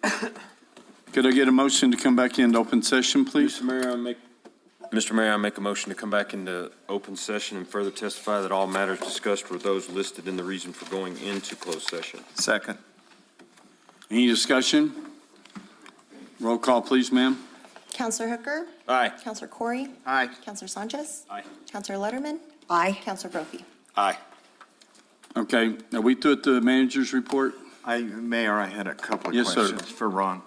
Could I get a motion to come back into open session, please? Mr. Mayor, I make a motion to come back into open session and further testify that all matters discussed were those listed in the reason for going into closed session. Second. Any discussion? Roll call, please, ma'am. Counselor Hooker? Aye. Counselor Corey? Aye. Counselor Sanchez? Aye. Counselor Letterman? Aye. Counselor Brophy? Aye. Okay, are we through at the manager's report? Mayor, I had a couple of Yes, sir. questions for Ron.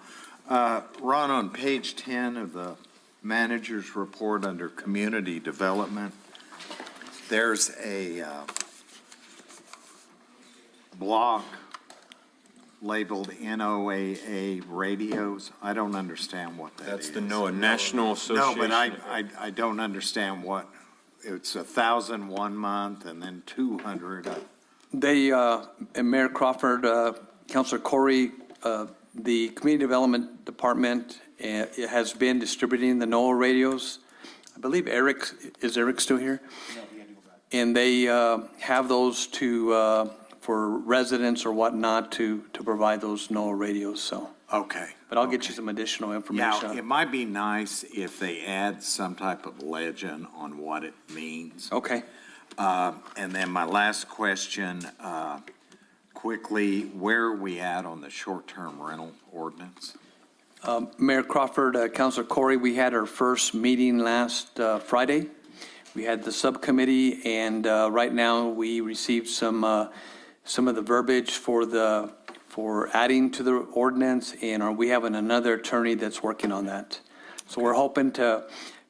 Ron, on page 10 of the manager's report under community development, there's a block labeled NOAA radios. I don't understand what that is. That's the NOAA National Association. No, but I don't understand what, it's 1,000 1 month and then 200. They, and Mayor Crawford, Councilor Corey, the Community Development Department it has been distributing the NOAA radios. I believe Eric still here? And they have those to, for residents or whatnot to provide those NOAA radios, so. Okay. But I'll get you some additional information. Now, it might be nice if they add some type of legend on what it means. Okay. And then my last question, quickly, where are we at on the short-term rental ordinance? Mayor Crawford, Councilor Corey, we had our first meeting last Friday. We had the subcommittee, and right now we received some of the verbiage for adding to the ordinance, and we have another attorney that's working on that. So we're hoping to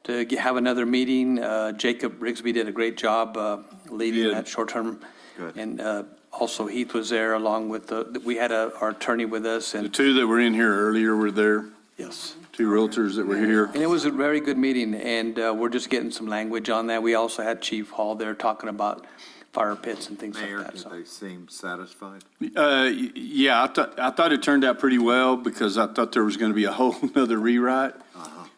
have another meeting. Jacob Rigsby did a great job leading that short-term. Good. And also Heath was there along with we had our attorney with us. The And two that were in here earlier were there, yes. two realtors that were here. And it was a very good meeting, and we're just getting some language on that. We also had Chief Hall there talking about fire pits and things Mayor, like that. did So. they seem satisfied? Yeah, I thought it turned out pretty well because I thought there was going to be a whole nother rewrite.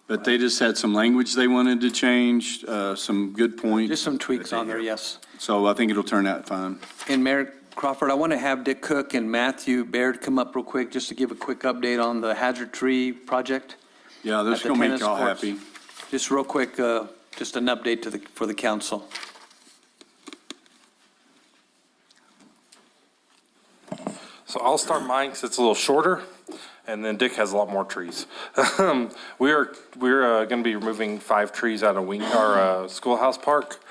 But they just had some language they wanted to change, some good points. Just some tweaks on there, yes. So I think it'll turn out fine. And Mayor Crawford, I want to have Dick Cook and Matthew Baird come up real quick just to give a quick update on the hazard tree project. Yeah, that's at the going to make tennis y'all courts. happy. Just real quick, just an update for the council. So I'll start mine because it's a little shorter, and then Dick has a lot more trees. We're going to be removing 5 trees out of our schoolhouse park,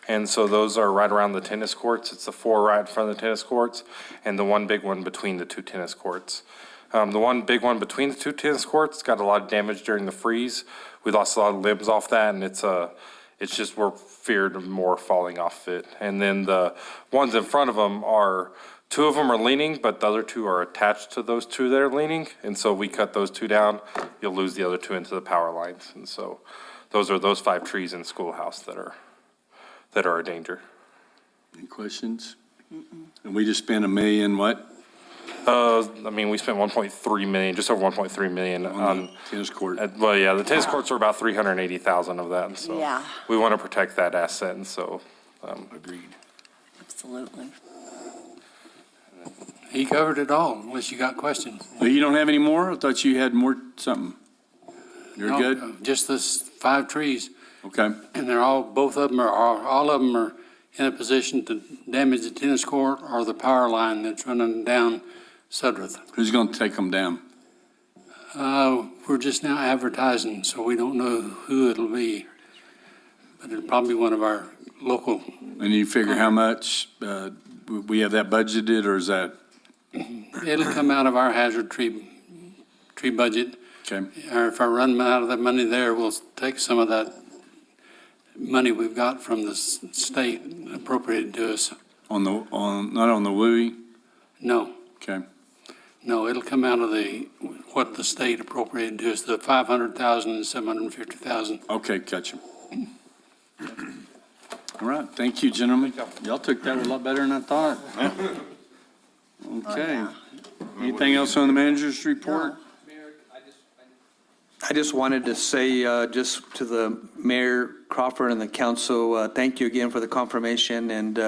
and so those are right around the tennis courts. It's the 4 right in front of the tennis courts, and the one big one between the 2 tennis courts. The one big one between the 2 tennis courts got a lot of damage during the freeze. We lost a lot of limbs off that, and it's just we're feared of more falling off it. And then the ones in front of them are. 2 of them are leaning, but the other 2 are attached to those 2 that are leaning. And so we cut those 2 down. You'll lose the other 2 into the power lines. And so those are those 5 trees in the schoolhouse that are a danger. Any questions? And we just spent $1 million, what? I mean, we spent 1.3 million, just over 1.3 million on Tennis court. well, yeah, the tennis courts are about 380,000 of that. And so Yeah. we want to protect that asset. And so, Agreed. Absolutely. He covered it all, unless you got questions. Well, you don't have any more? I thought you had more something. You're No, good? Just this 5 trees, Okay. and they're all, both of them are, all of them are in a position to damage the tennis court or the power line that's running down Sudworth. Who's going to take them down? We're just now advertising, so we don't know who it'll be. But it'll probably be one of our local. And you figure how much, we have that budgeted, or is that? It'll come out of our hazard tree budget. Okay. Or if I run out of that money there, we'll take some of that money we've got from the state appropriated to us. Not on the WUI? No, Okay. no, it'll come out of what the state appropriated to us, the 500,000 and 750,000. Okay, catch 'em. All right, thank you, gentlemen. Y'all took that a lot better than I thought. Okay. Anything else on the manager's report? I just wanted to say, just to the Mayor Crawford and the council, thank you again for the confirmation. And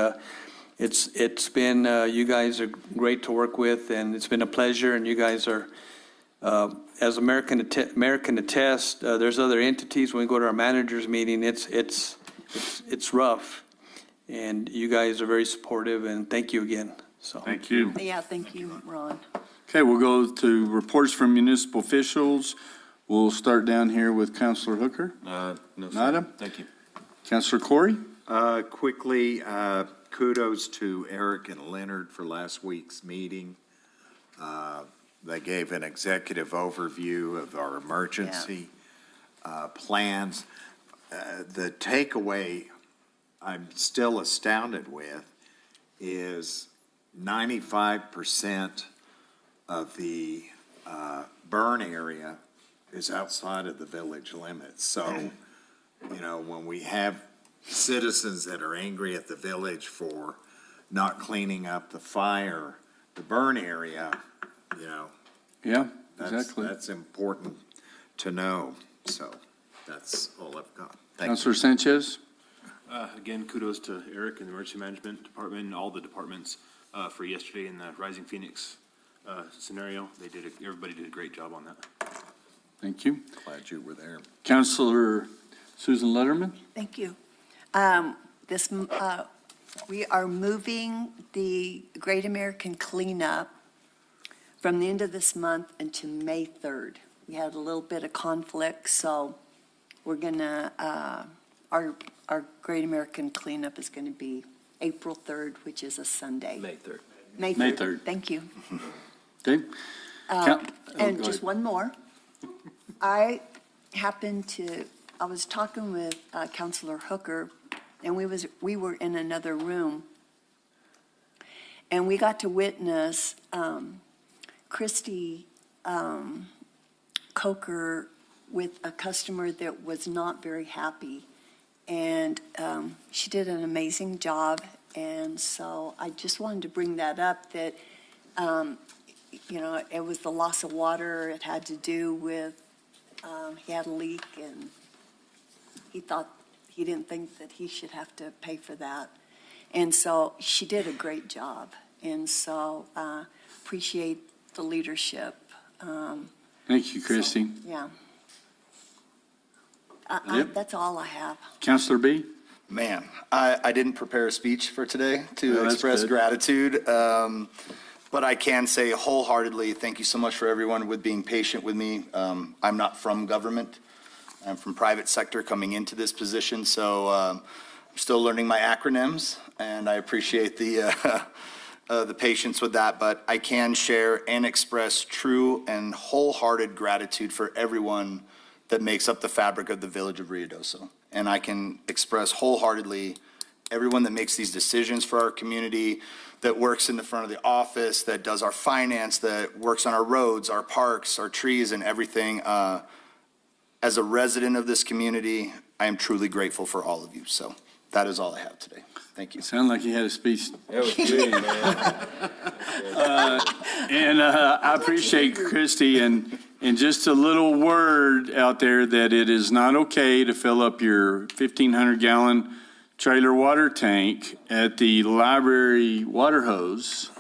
it's been, you guys are great to work with, and it's been a pleasure. And you guys are As American attest, there's other entities, when we go to our managers meeting, it's rough. And you guys are very supportive, and thank you again, so. Thank you. Yeah, thank you, Ron. Okay, we'll go to reports from municipal officials. We'll start down here with Counselor Hooker. No, sir. Nada? Thank you. Counselor Corey? Quickly, kudos to Eric and Leonard for last week's meeting. They gave an executive overview of our emergency plans. The takeaway I'm still astounded with is 95% of the burn area is outside of the village limits. So, you know, when we have citizens that are angry at the village for not cleaning up the burn area, you know, Yeah, exactly. that's important to know. So that's all I've got. Thank you. Counselor Sanchez? Again, kudos to Eric and the Emergency Management Department and all the departments for yesterday in the Rising Phoenix scenario. Everybody did a great job on that. Thank you. Glad you were there. Counselor Susan Letterman? Thank you. We are moving the Great American Cleanup from the end of this month into May 3rd. We had a little bit of conflict, so we're gonna, our Great American Cleanup is gonna be April 3rd, which is a Sunday. May 3rd. May May 3rd. 3rd. Thank you. Okay. And go just ahead. one more. I was talking with Counselor Hooker, and we were in another room, and we got to witness Christy Coker with a customer that was not very happy. And she did an amazing job, and so I just wanted to bring that up, that you know, it was the loss of water. It had to do with, he had a leak, and he didn't think that he should have to pay for that. And so she did a great job. And so appreciate the leadership. Thank you, Christie. Yeah. Yep. That's all I have. Counselor B? Man, I didn't prepare a speech for today to Oh, that's express good. gratitude, but I can say wholeheartedly, thank you so much for everyone with being patient with me. I'm not from government. I'm from private sector coming into this position, so I'm still learning my acronyms, and I appreciate the patience with that, but I can share and express true and wholehearted gratitude for everyone that makes up the fabric of the village of Ruidoso. And I can express wholeheartedly everyone that makes these decisions for our community, that works in the front of the office, that does our finance, that works on our roads, our parks, our trees, and everything. As a resident of this community, I am truly grateful for all of you. So that is all I have today. Thank you. Sound like you had a speech. That was good, man. And I appreciate Christie, and just a little word out there that it is not okay to fill up your 1,500-gallon trailer water tank at the library water hose.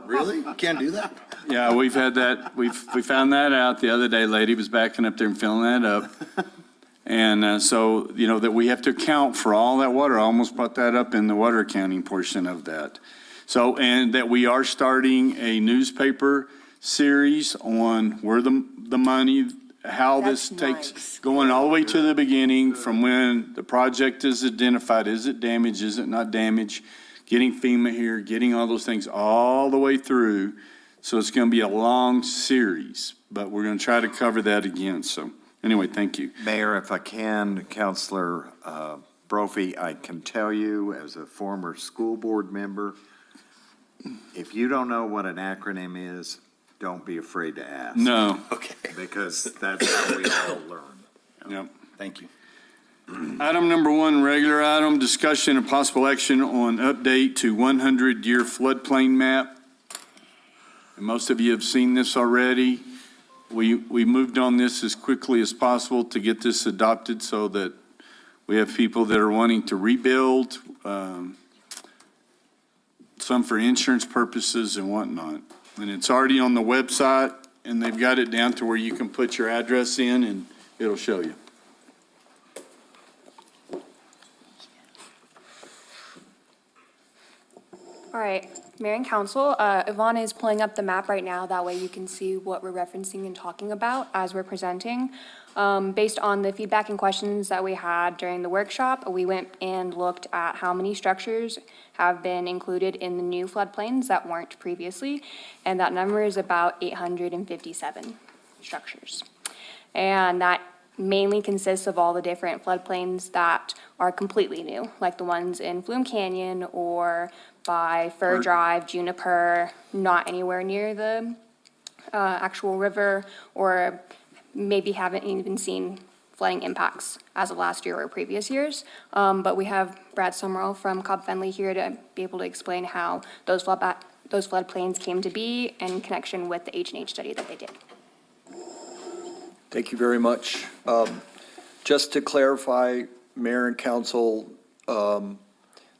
Really? You can't do that? Yeah, we've had that, we found that out the other day. Lady was backing up there and filling that up. And so, you know, that we have to account for all that water. I almost brought that up in the water accounting portion of that. So, and that we are starting a newspaper series on where the money, how this That's takes, nice. going all the way to the beginning, from when the project is identified, is it damaged, is it not damaged, getting FEMA here, getting all those things all the way through. So it's going to be a long series, but we're going to try to cover that again. So anyway, thank you. Mayor, if I can, Counselor Brophy, I can tell you as a former school board member, if you don't know what an acronym is, don't be afraid to ask. No. Okay. Because that's how we all learn. Yep. Thank you. Item number one, regular item, discussion and possible action on update to 100-year floodplain map. And most of you have seen this already. We moved on this as quickly as possible to get this adopted so that we have people that are wanting to rebuild, some for insurance purposes and whatnot. And it's already on the website. and they've got it down to where you can put your address in and it'll show you. All right, Mayor and Council, Yvonne is pulling up the map right now. That way you can see what we're referencing and talking about as we're presenting. Based on the feedback and questions that we had during the workshop, we went and looked at how many structures have been included in the new floodplains that weren't previously, and that number is about 857 structures. And that mainly consists of all the different floodplains that are completely new, like the ones in Flume Canyon or by Fur Drive, Juniper, not anywhere near the actual river, or maybe haven't even seen flooding impacts as of last year or previous years. But we have Brad Summerall from Cobb Fenley here to be able to explain how those floodplains came to be in connection with the H&H study that they did. Thank you very much. Just to clarify, Mayor and Council,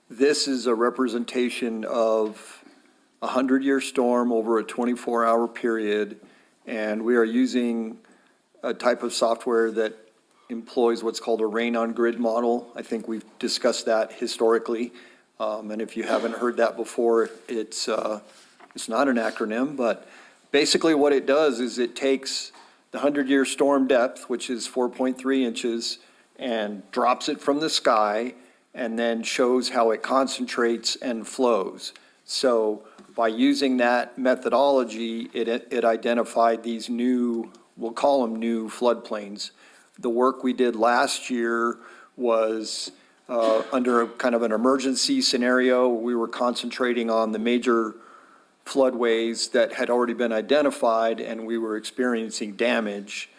this is a representation of a 100-year storm over a 24-hour period, and we are using a type of software that employs what's called a rain-on-grid model. I think we've discussed that historically, and if you haven't heard that before, it's not an acronym, but basically what it does is it takes the 100-year storm depth, which is 4.3 inches, and drops it from the sky, and then shows how it concentrates and flows. So by using that methodology, it identified these new, we'll call them new floodplains. The work we did last year was under a kind of an emergency scenario. We were concentrating on the major floodways that had already been identified, and we were experiencing damage.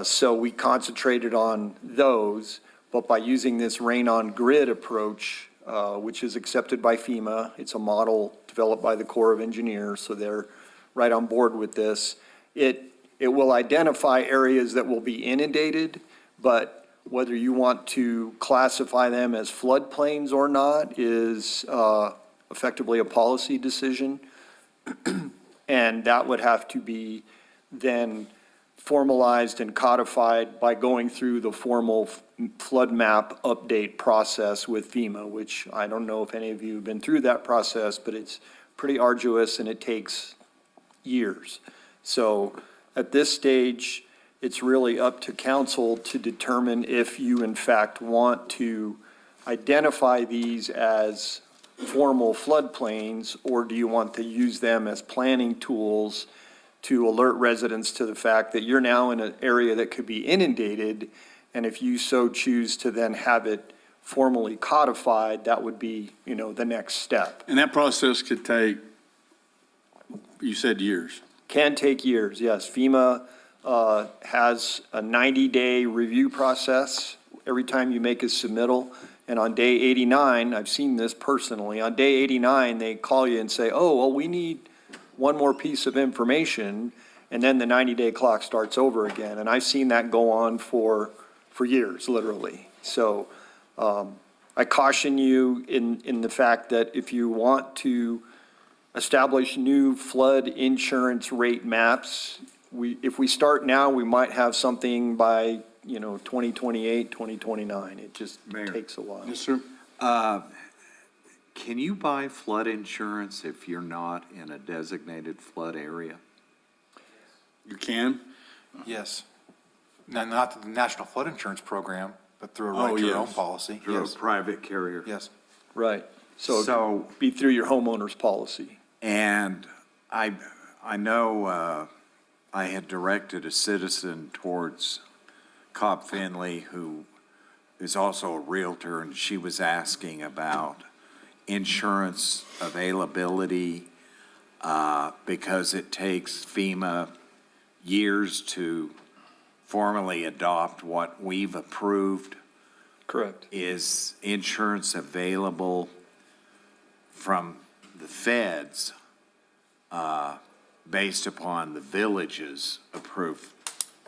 So we concentrated on those, but by using this rain-on-grid approach, which is accepted by FEMA, it's a model developed by the Corps of Engineers, so they're right on board with this. It will identify areas that will be inundated, but whether you want to classify them as floodplains or not is effectively a policy decision. And that would have to be then formalized and codified by going through the formal flood map update process with FEMA, which I don't know if any of you have been through that process, but it's pretty arduous and it takes years. So at this stage, it's really up to council to determine if you in fact want to identify these as formal floodplains, or do you want to use them as planning tools to alert residents to the fact that you're now in an area that could be inundated, and if you so choose to then have it formally codified, that would be, the next step. And that process could take, you said years. Can take years, yes. FEMA has a 90-day review process every time you make a submittal. And on day 89, I've seen this personally, on day 89, they call you and say, oh, well, we need one more piece of information, and then the 90-day clock starts over again. And I've seen that go on for years, literally. So I caution you in the fact that if you want to establish new flood insurance rate maps, if we start now, we might have something by 2028, 2029. It just takes a while. Yes, sir. Can you buy flood insurance if you're not in a designated flood area? You can? Yes. Not through the National Flood Insurance Program, but through a Oh, write-your-own yes. policy. Through a Yes. private carrier? Yes. Right. So So, be through your homeowner's policy. and I know I had directed a citizen towards Cobb Finley, who is also a Realtor, and she was asking about insurance availability because it takes FEMA years to formally adopt what we've approved. Correct. Is insurance available from the feds based upon the village's approved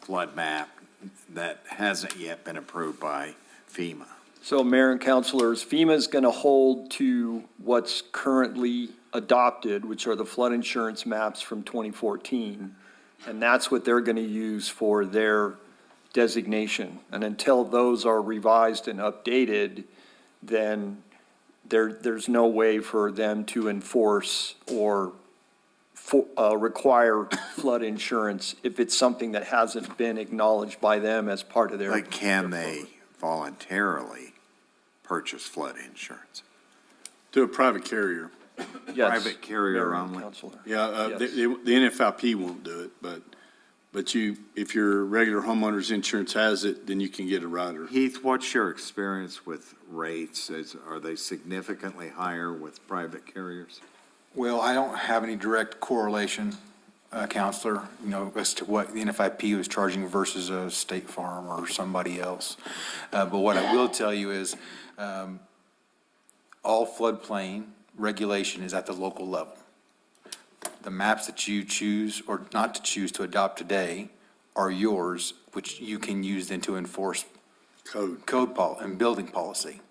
flood map that hasn't yet been approved by FEMA? So Mayor and councilors, FEMA's going to hold to what's currently adopted, which are the flood insurance maps from 2014. And that's what they're going to use for their designation. And until those are revised and updated, then there's no way for them to enforce or require flood insurance if it's something that hasn't been acknowledged by them as part of their. Like, can they voluntarily purchase flood insurance? To a private carrier. Yes, Private carrier Mayor and only? Counselor. Yeah, Yes. the NFIP won't do it, but if your regular homeowner's insurance has it, then you can get a rider. Heath, what's your experience with rates? Are they significantly higher with private carriers? Well, I don't have any direct correlation, Counselor, as to what the NFIP was charging versus a State Farm or somebody else. But what I will tell you is, all floodplain regulation is at the local level. The maps that you choose or not to choose to adopt today are yours, which you can use then to enforce code and building policy.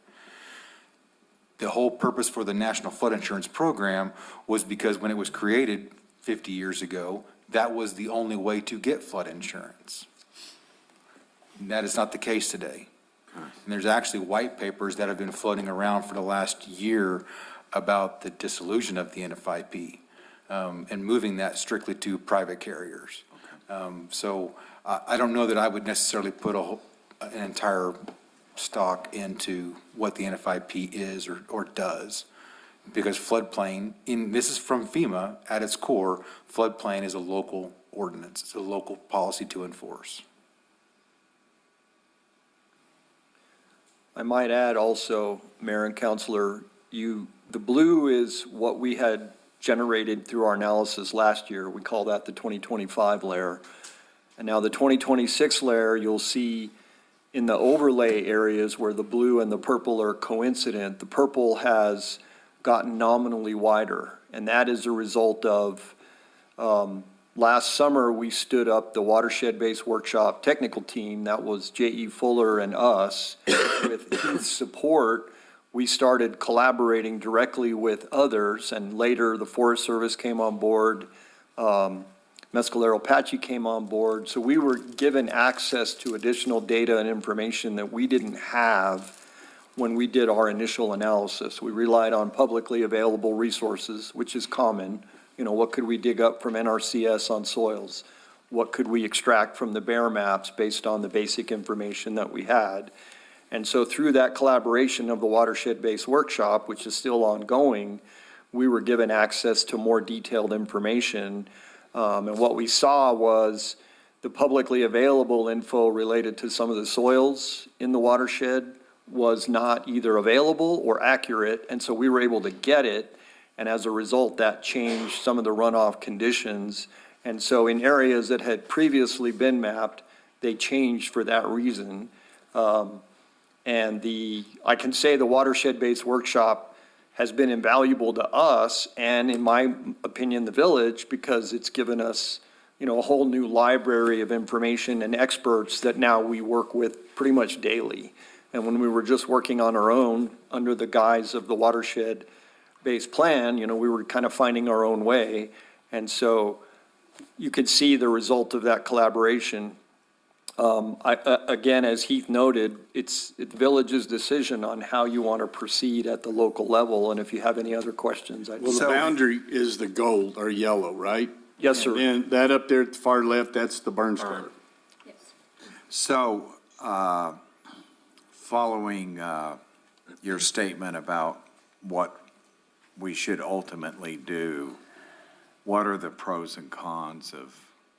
The whole purpose for the National Flood Insurance Program was because when it was created 50 years ago, that was the only way to get flood insurance. And that is not the case today. And there's actually white papers that have been floating around for the last year about the dissolution of the NFIP and moving that strictly to private carriers. So I don't know that I would necessarily put an entire stock into what the NFIP is or does, because floodplain, this is from FEMA, at its core, floodplain is a local ordinance. It's a local policy to enforce. I might add also, Mayor and Counselor, the blue is what we had generated through our analysis last year. We call that the 2025 layer. And now the 2026 layer, you'll see in the overlay areas where the blue and the purple are coincident, the purple has gotten nominally wider. And that is a result of, last summer, we stood up the watershed-based workshop technical team. That was J.E. Fuller and us. With his support, we started collaborating directly with others, and later the Forest Service came on board, Mescalero Apache came on board. So we were given access to additional data and information that we didn't have when we did our initial analysis. We relied on publicly available resources, which is common. What could we dig up from NRCS on soils? What could we extract from the bear maps based on the basic information that we had? And so through that collaboration of the watershed-based workshop, which is still ongoing, we were given access to more detailed information. And what we saw was the publicly available info related to some of the soils in the watershed was not either available or accurate, and so we were able to get it, and as a result, that changed some of the runoff conditions. And so in areas that had previously been mapped, they changed for that reason. I can say the watershed-based workshop has been invaluable to us, and in my opinion, the village, because it's given us, a whole new library of information and experts that now we work with pretty much daily. And when we were just working on our own, under the guise of the watershed-based plan, we were kind of finding our own way. And so you could see the result of that collaboration. Again, as Heath noted, it's the village's decision on how you want to proceed at the local level, and if you have any other questions, Well, the boundary is the gold or yellow, right? Yes, sir. And that up there at the far left, that's the burn scar. So, following your statement about what we should ultimately do, what are the pros and cons of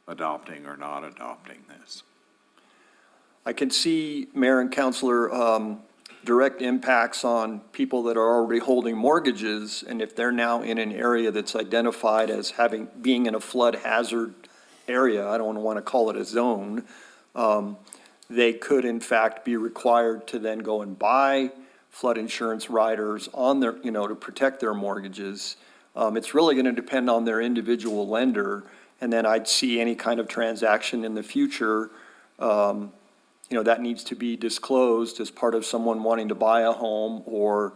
adopting or not adopting this? I can see, Mayor and Counselor, direct impacts on people that are already holding mortgages, and if they're now in an area that's identified as being in a flood hazard area, I don't want to call it a zone, they could in fact be required to then go and buy flood insurance riders on their, to protect their mortgages. It's really going to depend on their individual lender, and then I'd see any kind of transaction in the future, that needs to be disclosed as part of someone wanting to buy a home or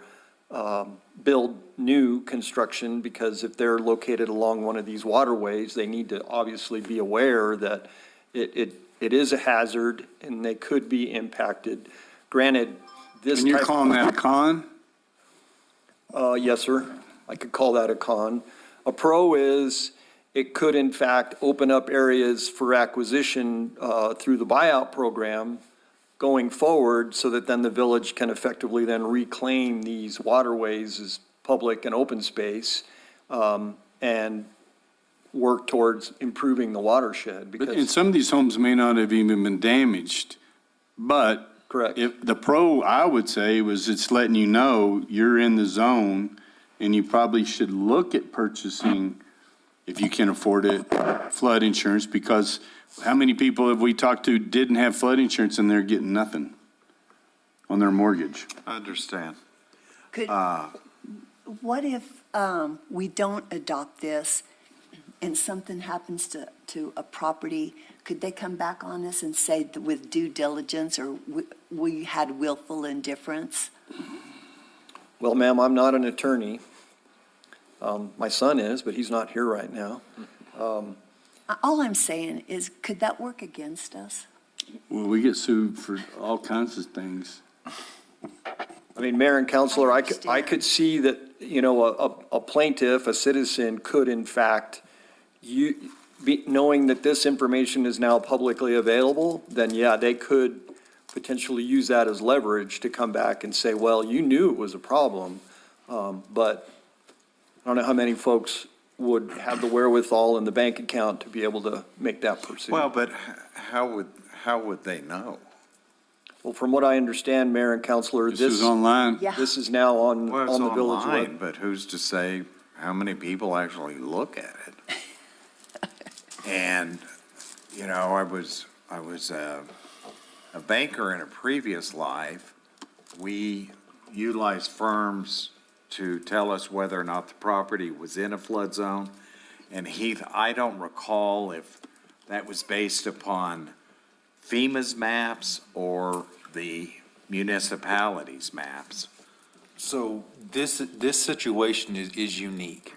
build new construction, because if they're located along one of these waterways, they need to obviously be aware that it is a hazard and they could be impacted. Granted, this And you're type. calling that a con? Yes, sir. I could call that a con. A pro is it could in fact open up areas for acquisition through the buyout program going forward, so that then the village can effectively then reclaim these waterways as public and open space and work towards improving the watershed. But, and Because, some of these homes may not have even been damaged, but correct. if, the pro, I would say, was it's letting you know you're in the zone and you probably should look at purchasing, if you can afford it, flood insurance, because how many people have we talked to didn't have flood insurance and they're getting nothing on their mortgage? I understand. Could, what if we don't adopt this and something happens to a property? Could they come back on us and say that with due diligence, or we had willful indifference? Well, ma'am, I'm not an attorney. My son is, but he's not here right now. All I'm saying is, could that work against us? Well, we get sued for all kinds of things. I mean, Mayor and Councilor, I could see that, you know, a plaintiff, a citizen could in fact, knowing that this information is now publicly available, then yeah, they could potentially use that as leverage to come back and say, well, you knew it was a problem, but I don't know how many folks would have the wherewithal in the bank account to be able to make that pursuit. Well, but how would they know? Well, from what I understand, Mayor and Councilor, This is online. Yeah. this is now on Well, it's the village online, web. but who's to say how many people actually look at it? And, you know, I was a banker in a previous life. We utilized firms to tell us whether or not the property was in a flood zone. And Heath, I don't recall if that was based upon FEMA's maps or the municipality's maps. So this situation is unique.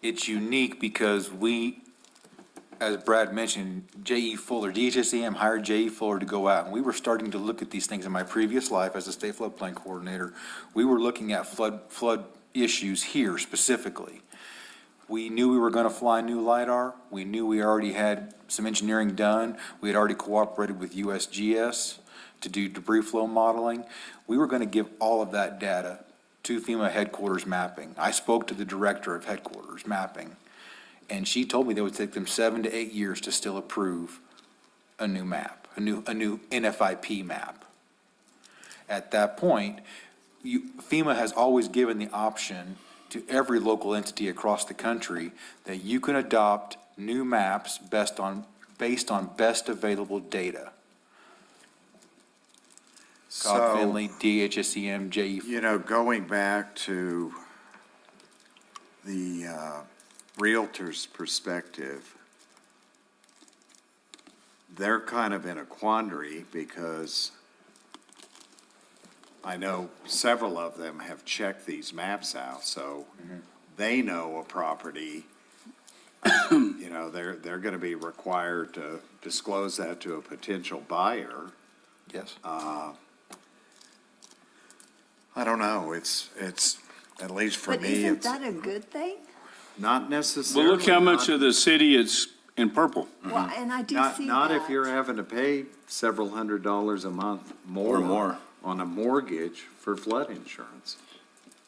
It's unique because we, as Brad mentioned, J.E. Fuller, DHSEM hired J.E. Fuller to go out, and we were starting to look at these things in my previous life as a state floodplain coordinator. We were looking at flood issues here specifically. We knew we were going to fly new LiDAR. We knew we already had some engineering done. We had already cooperated with USGS to do debris flow modeling. We were going to give all of that data to FEMA headquarters mapping. I spoke to the director of headquarters mapping, and she told me that it would take them 7 to 8 years to still approve a new map, a new NFIP map. At that point, FEMA has always given the option to every local entity across the country that you can adopt new maps based on best available data. Scott Finley, DHSEM, JE. You know, going back to the realtor's perspective, they're kind of in a quandary because I know several of them have checked these maps out, so they know a property, you know, they're going to be required to disclose that to a potential buyer. Yes. I don't know, it's, at least for But me, isn't it's that a good thing? not necessarily. Well, look how much not- of the city is in purple. Well, and I do see that. Not if you're having to pay several $100s a month more. Or more. On a mortgage for flood insurance.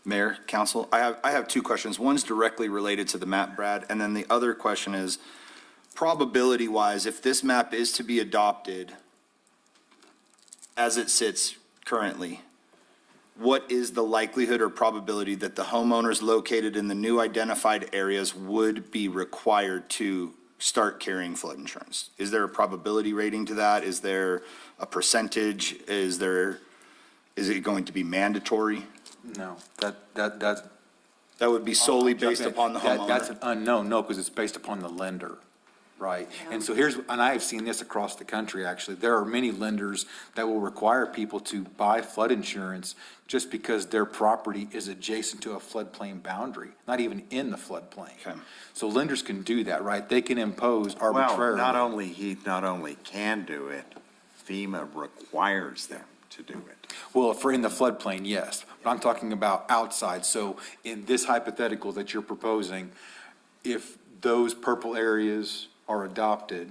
Mayor, council, I have two questions. One's directly related to the map, Brad, and then the other question is, probability-wise, if this map is to be adopted as it sits currently, what is the likelihood or probability that the homeowners located in the new identified areas would be required to start carrying flood insurance? Is there a probability rating to that? Is there a percentage? Is it going to be mandatory? No, that's. That would be solely I'll jump based in. upon the That's homeowner? an unknown, no, because it's based upon the lender. right? And so and I have seen this across the country, actually. There are many lenders that will require people to buy flood insurance just because their property is adjacent to a floodplain boundary, not even in the floodplain. Okay. So lenders can do that, right? They can impose arbitrarily. Well, he not only can do it, FEMA requires them to do it. Well, for in the floodplain, yes, but I'm talking about outside. So in this hypothetical that you're proposing, if those purple areas are adopted,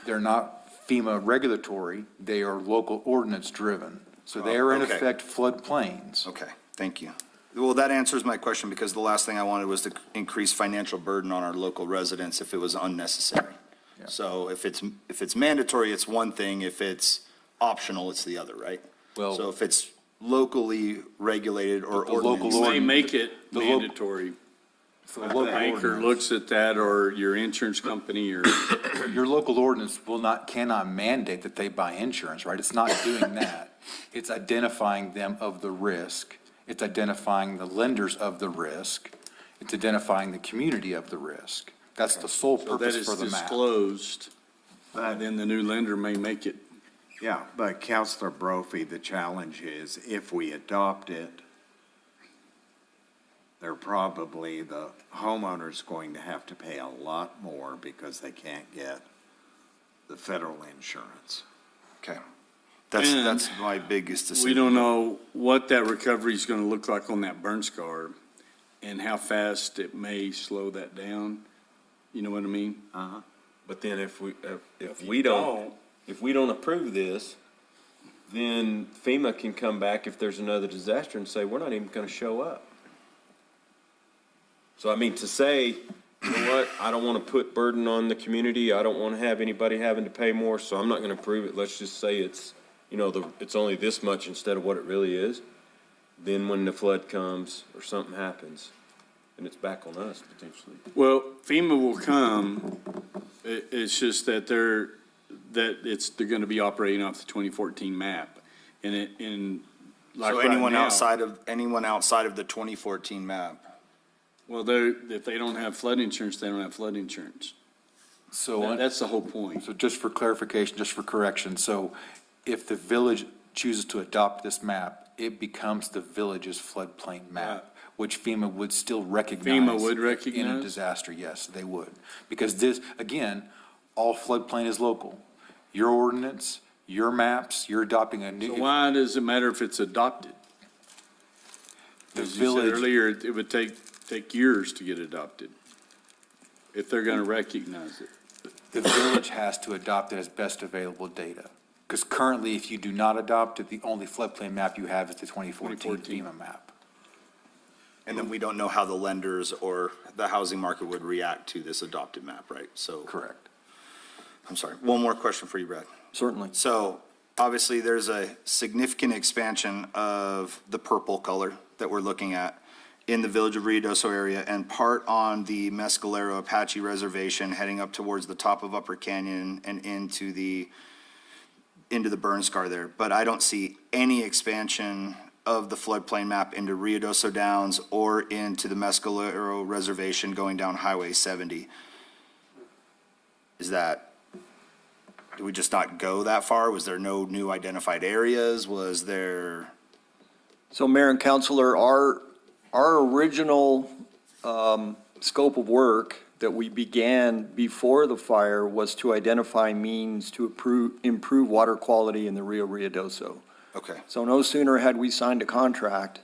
they're not FEMA regulatory, they are local ordinance driven. So they are in Okay. effect floodplains. Okay, thank you. Well, that answers my question, because the last thing I wanted was to increase financial burden on our local residents if it was unnecessary. Yeah. So if it's mandatory, it's one thing. If it's optional, it's the other, right? Well- So if it's locally regulated or The local ordinance. They make it The local- mandatory. So the local Banker ordinance- looks at that, or your insurance company, or, Your local ordinance cannot mandate that they buy insurance, right? It's not doing that. It's identifying them of the risk. It's identifying the lenders of the risk. It's identifying the community of the risk. That's the sole so that purpose is for the map. disclosed. Then the new lender may make it. Yeah, but Counselor Brophy, the challenge is if we adopt it, they're probably, the homeowner's going to have to pay a lot more because they can't get the federal insurance. Okay. And That's my biggest decision. We don't know what that recovery is gonna look like on that burn scar and how fast it may slow that down. You know what I mean? But then if we don't approve this, then FEMA can come back if there's another disaster and say, we're not even gonna show up. So I mean, to say, you know what, I don't wanna put burden on the community, I don't wanna have anybody having to pay more, so I'm not gonna approve it, let's just say it's, you know, it's only this much instead of what it really is. Then when the flood comes or something happens, then it's back on us potentially. Well, FEMA will come. It's just that they're gonna be operating off the 2014 map. And like So right anyone now- outside of the 2014 map? Well, if they don't have flood insurance, they don't have flood insurance. So, That's the whole point. so just for clarification, just for correction, so if the village chooses to adopt this map, it becomes the village's floodplain map, which FEMA would still recognize. FEMA would In a recognize? disaster, yes, they would. Because this, again, all floodplain is local. Your ordinance, your maps, you're adopting a new. So why does it matter if it's adopted? The As you said village, earlier, it would take years to get adopted if they're gonna recognize it. the village has to adopt it as best available data. Because currently, if you do not adopt it, the only floodplain map you have is the 2014 2014. FEMA map. And then we don't know how the lenders or the housing market would react to this adopted map, right? So, Correct. I'm sorry, one more question for you, Brad. Certainly. So, obviously, there's a significant expansion of the purple color that we're looking at in the Village of Ruidoso area, and part on the Mescalero Apache Reservation, heading up towards the top of Upper Canyon and into the burn scar there. But I don't see any expansion of the floodplain map into Ruidoso Downs or into the Mescalero Reservation going down Highway 70. Do we just not go that far? Was there no new identified areas? Was there? So Mayor and Councilor, our original scope of work that we began before the fire was to identify means to improve water quality in the Rio Ruidoso. Okay. So no sooner had we signed a contract,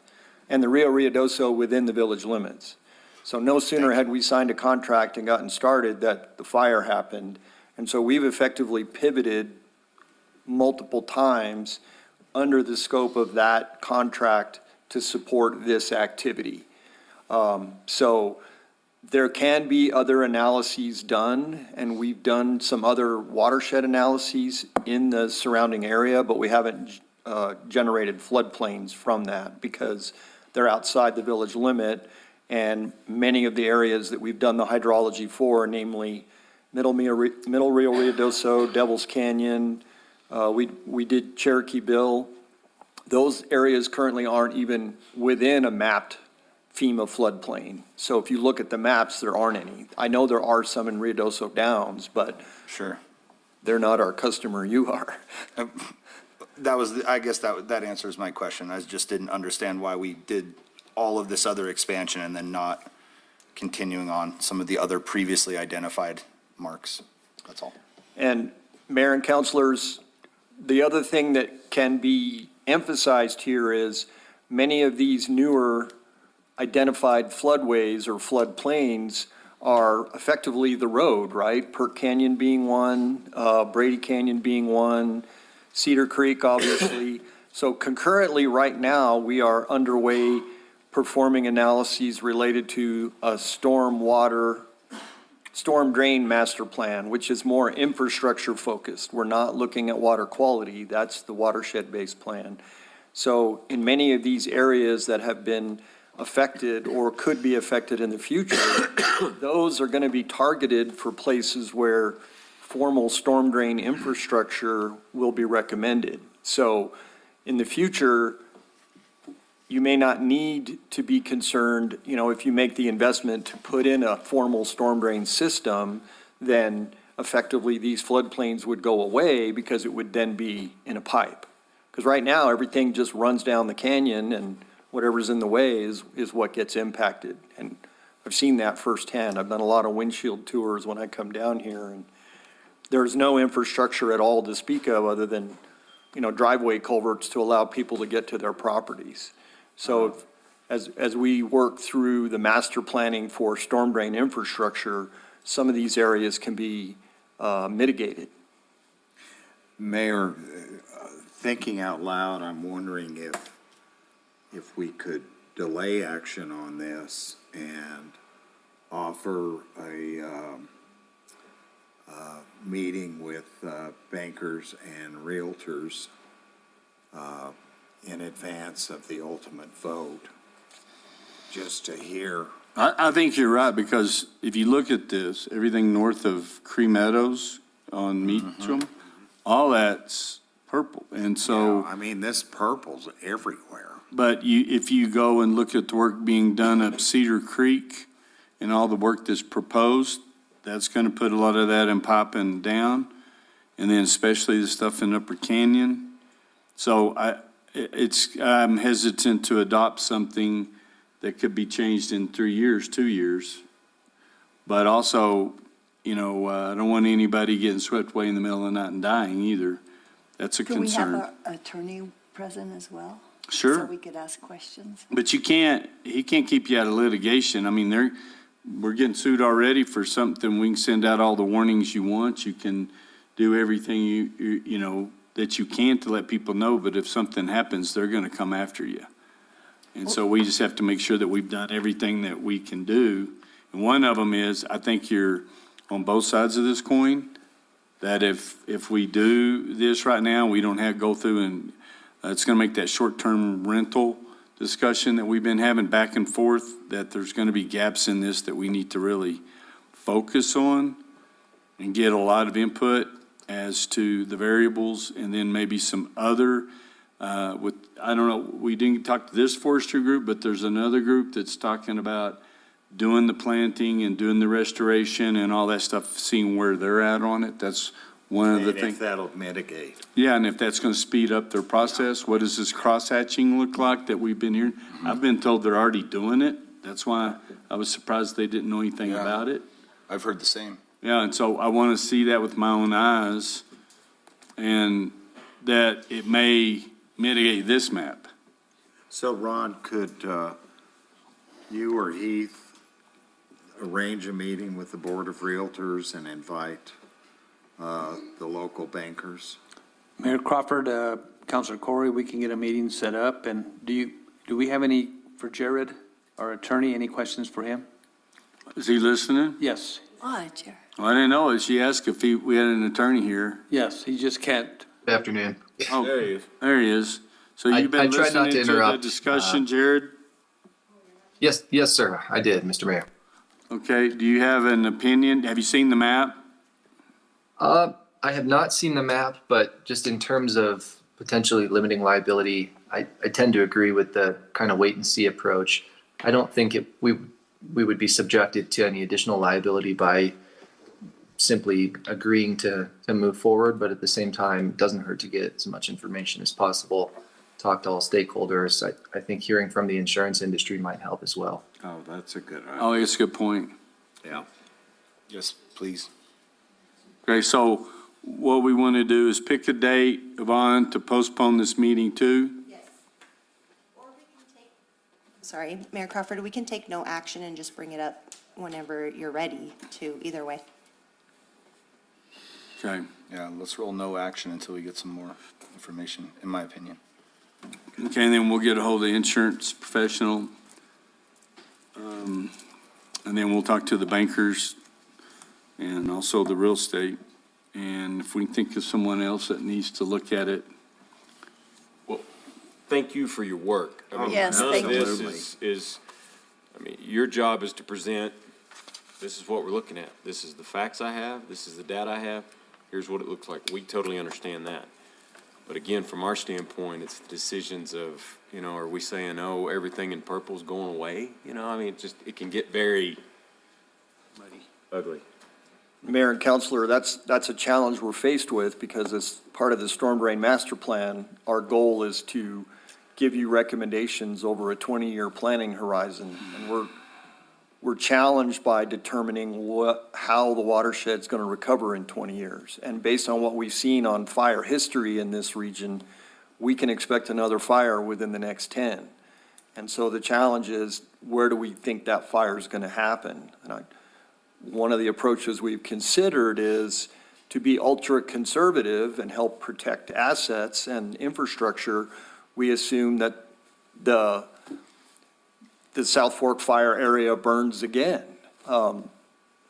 and the Rio Ruidoso within the village limits. So no sooner had we signed a contract and gotten started that the fire happened. And so we've effectively pivoted multiple times under the scope of that contract to support this activity. So there can be other analyses done, and we've done some other watershed analyses in the surrounding area, but we haven't generated floodplains from that because they're outside the village limit. And many of the areas that we've done the hydrology for, namely Middle Rio Ruidoso, Devil's Canyon, we did Cherokee Bill. Those areas currently aren't even within a mapped FEMA floodplain. So if you look at the maps, there aren't any. I know there are some in Ruidoso Downs, but Sure. they're not our customer, you are. That was, I guess that answers my question. I just didn't understand why we did all of this other expansion and then not continuing on some of the other previously identified marks. That's all. And Mayor and councilors, the other thing that can be emphasized here is many of these newer identified floodways or floodplains are effectively the road, right? Perk Canyon being one, Brady Canyon being one, Cedar Creek, obviously. So concurrently, right now, we are underway performing analyses related to a storm drain master plan, which is more infrastructure focused. We're not looking at water quality. That's the watershed-based plan. So in many of these areas that have been affected or could be affected in the future, those are going to be targeted for places where formal storm drain infrastructure will be recommended. So in the future, you may not need to be concerned, if you make the investment to put in a formal storm drain system, then effectively these floodplains would go away because it would then be in a pipe. Because right now, everything just runs down the canyon and whatever's in the way is what gets impacted. And I've seen that firsthand. I've done a lot of windshield tours when I come down here, and there's no infrastructure at all to speak of other than, driveway culverts to allow people to get to their properties. So as we work through the master planning for storm drain infrastructure, some of these areas can be mitigated. Mayor, thinking out loud, I'm wondering if we could delay action on this and offer a meeting with bankers and realtors in advance of the ultimate vote, just to hear. I think you're right, because if you look at this, everything north of Cree Meadows on Meacham, all that's purple. And so, I mean, this purple's everywhere. but if you go and look at the work being done up Cedar Creek and all the work that's proposed, that's going to put a lot of that in popping down. And then especially the stuff in Upper Canyon. So I'm hesitant to adopt something that could be changed in 3 years, 2 years. But also, I don't want anybody getting swept away in the middle of the night and dying either. That's a Can we concern. have our attorney present as well? Sure. So we could ask questions? But he can't keep you out of litigation. I mean, we're getting sued already for something. We can send out all the warnings you want. You can do everything that you can to let people know, but if something happens, they're going to come after you. And so we just have to make sure that we've done everything that we can do. And one of them is, I think you're on both sides of this coin, that if we do this right now, we don't have to go through and it's going to make that short-term rental discussion that we've been having back and forth, that there's going to be gaps in this that we need to really focus on and get a lot of input as to the variables, and then maybe some other, I don't know, we didn't talk to this forestry group, but there's another group that's talking about doing the planting and doing the restoration and all that stuff, seeing where they're at on it. That's one of the And things. if that'll mitigate. Yeah, and if that's going to speed up their process, what does this cross-hatching look like that we've been hearing? I've been told they're already doing it. That's why I was surprised they didn't know anything Yeah. about it. I've heard the same. Yeah, and so I want to see that with my own eyes, and that it may mitigate this map. So Ron, could you or Heath arrange a meeting with the Board of Realtors and invite the local bankers? Mayor Crawford, Councilor Corey, we can get a meeting set up. And do we have any, for Jared, our attorney, any questions for him? Is he listening? Yes, Why, Jared? Well, I didn't know. She asked if we had an attorney here. yes, he just can't. Good afternoon. Oh, There he is. there he is. So I you've been tried not listening to to the interrupt, discussion, Jared? Yes, sir, I did, Mr. Mayor. Okay, do you have an opinion? Have you seen the map? I have not seen the map, but just in terms of potentially limiting liability, I tend to agree with the kind of wait and see approach. I don't think we would be subjected to any additional liability by simply agreeing to move forward, but at the same time, it doesn't hurt to get as much information as possible, talk to all stakeholders. I think hearing from the insurance industry might help as well. Oh, that's a good, Oh, that's a good point. yeah. Yes, please. Okay, so what we want to do is pick a date, Yvonne, to postpone this meeting to. Sorry, Mayor Crawford, we can take no action and just bring it up whenever you're ready to, either way. Okay. Yeah, let's roll no action until we get some more information, in my opinion. Okay, and then we'll get a hold of the insurance professional. And then we'll talk to the bankers and also the real estate. And if we think of someone else that needs to look at it. Well, thank you for your work. I mean, Yes, none thank of you. this is, I mean, your job is to present, this is what we're looking at. This is the facts I have, this is the data I have, here's what it looks like. We totally understand that. But again, from our standpoint, it's the decisions of, you know, are we saying, oh, everything in purple is going away? You know, I mean, it can get very ugly. Mayor and Councilor, that's a challenge we're faced with because as part of the Storm Drain Master Plan, our goal is to give you recommendations over a 20-year planning horizon. And we're challenged by determining how the watershed's going to recover in 20 years. And based on what we've seen on fire history in this region, we can expect another fire within the next 10. And so the challenge is, where do we think that fire is going to happen? And one of the approaches we've considered is to be ultra-conservative and help protect assets and infrastructure. We assume that the South Fork fire area burns again.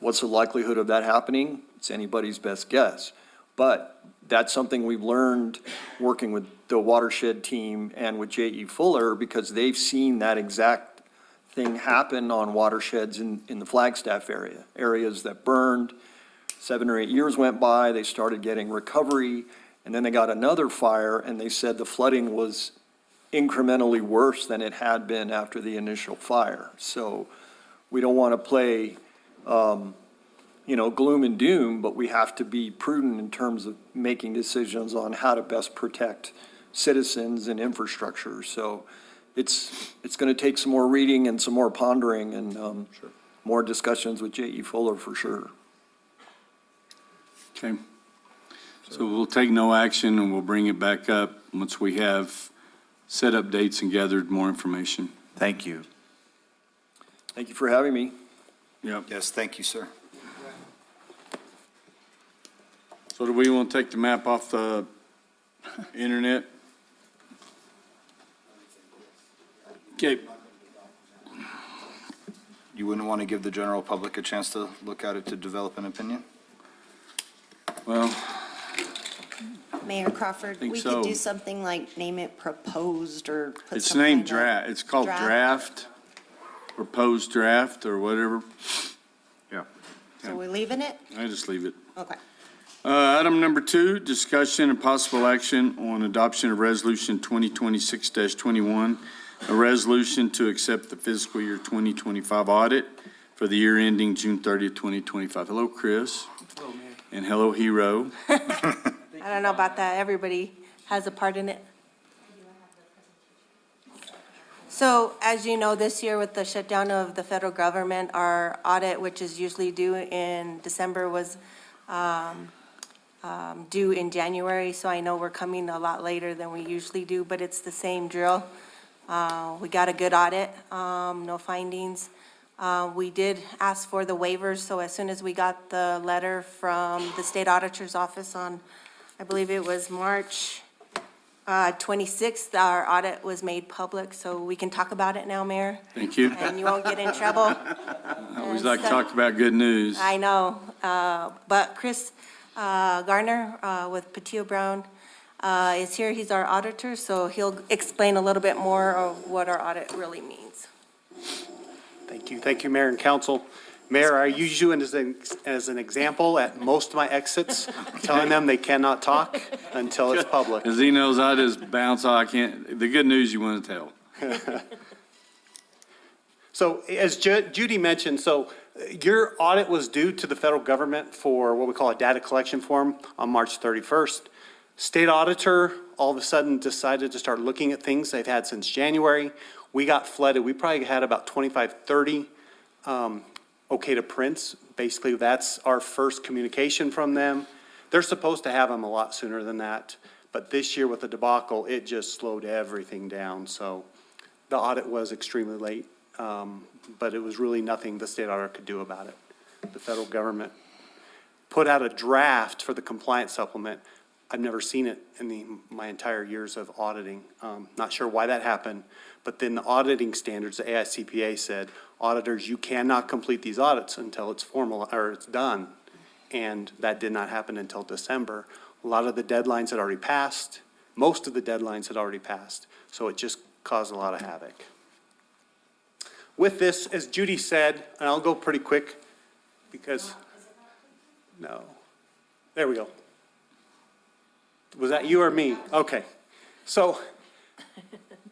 What's the likelihood of that happening? It's anybody's best guess. But that's something we've learned working with the watershed team and with J.E. Fuller because they've seen that exact thing happen on watersheds in the Flagstaff area. Areas that burned, 7 or 8 years went by, they started getting recovery, and then they got another fire, and they said the flooding was incrementally worse than it had been after the initial fire. So we don't want to play, gloom and doom, but we have to be prudent in terms of making decisions on how to best protect citizens and infrastructure. So it's going to take some more reading and some more pondering and more discussions with J.E. Fuller for sure. Okay. So we'll take no action and we'll bring it back up once we have set up dates and gathered more information. Thank you. Thank you for having me. Yep. Yes, thank you, sir. So do we want to take the map off the internet? Okay. You wouldn't want to give the general public a chance to look at it to develop an opinion? Well, Mayor Crawford, Think we so. could do something like name it proposed or put it's some named kind of draft. It's called draft, proposed draft or whatever. Yeah. So we're leaving it? I just leave it. Okay. Item number 2, discussion and possible action on adoption of resolution 2026-21, a resolution to accept the fiscal year 2025 audit for the year ending June 30th, 2025. Hello, Chris. Hello, Mayor. And hello, Hero. I don't know about that. Everybody has a part in it. So as you know, this year with the shutdown of the federal government, our audit, which is usually due in December, was due in January. So I know we're coming a lot later than we usually do, but it's the same drill. We got a good audit, no findings. We did ask for the waivers, so as soon as we got the letter from the state auditor's office on, I believe it was March 26th, our audit was made public, so we can talk about it now, Mayor, Thank you. and you won't get in trouble. I always like to talk about good news. I know, but Chris Garner with Patillo Brown is here. He's our auditor, so he'll explain a little bit more of what our audit really means. Thank you. Thank you, Mayor and Council. Mayor, I use you as an example at most of my exits, telling them they cannot talk until it's public. Because he knows I just bounce, I can't, the good news you want to tell. So as Judy mentioned, your audit was due to the federal government for what we call a data collection form on March 31st. State auditor all of a sudden decided to start looking at things they've had since January. We got flooded. We probably had about 25, 30 okay to prints. Basically, that's our first communication from them. They're supposed to have them a lot sooner than that. But this year with the debacle, it just slowed everything down. So the audit was extremely late, but it was really nothing the state auditor could do about it. The federal government put out a draft for the compliance supplement. I've never seen it in my entire years of auditing. Not sure why that happened, but then the auditing standards, the AICPA said, auditors, you cannot complete these audits until it's formal or it's done. And that did not happen until December. A lot of the deadlines had already passed. Most of the deadlines had already passed. So it just caused a lot of havoc. With this, as Judy said, and I'll go pretty quick because, no, there we go. Was that you or me? Okay. So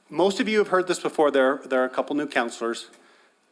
most of you have heard this before. There are a couple new counselors,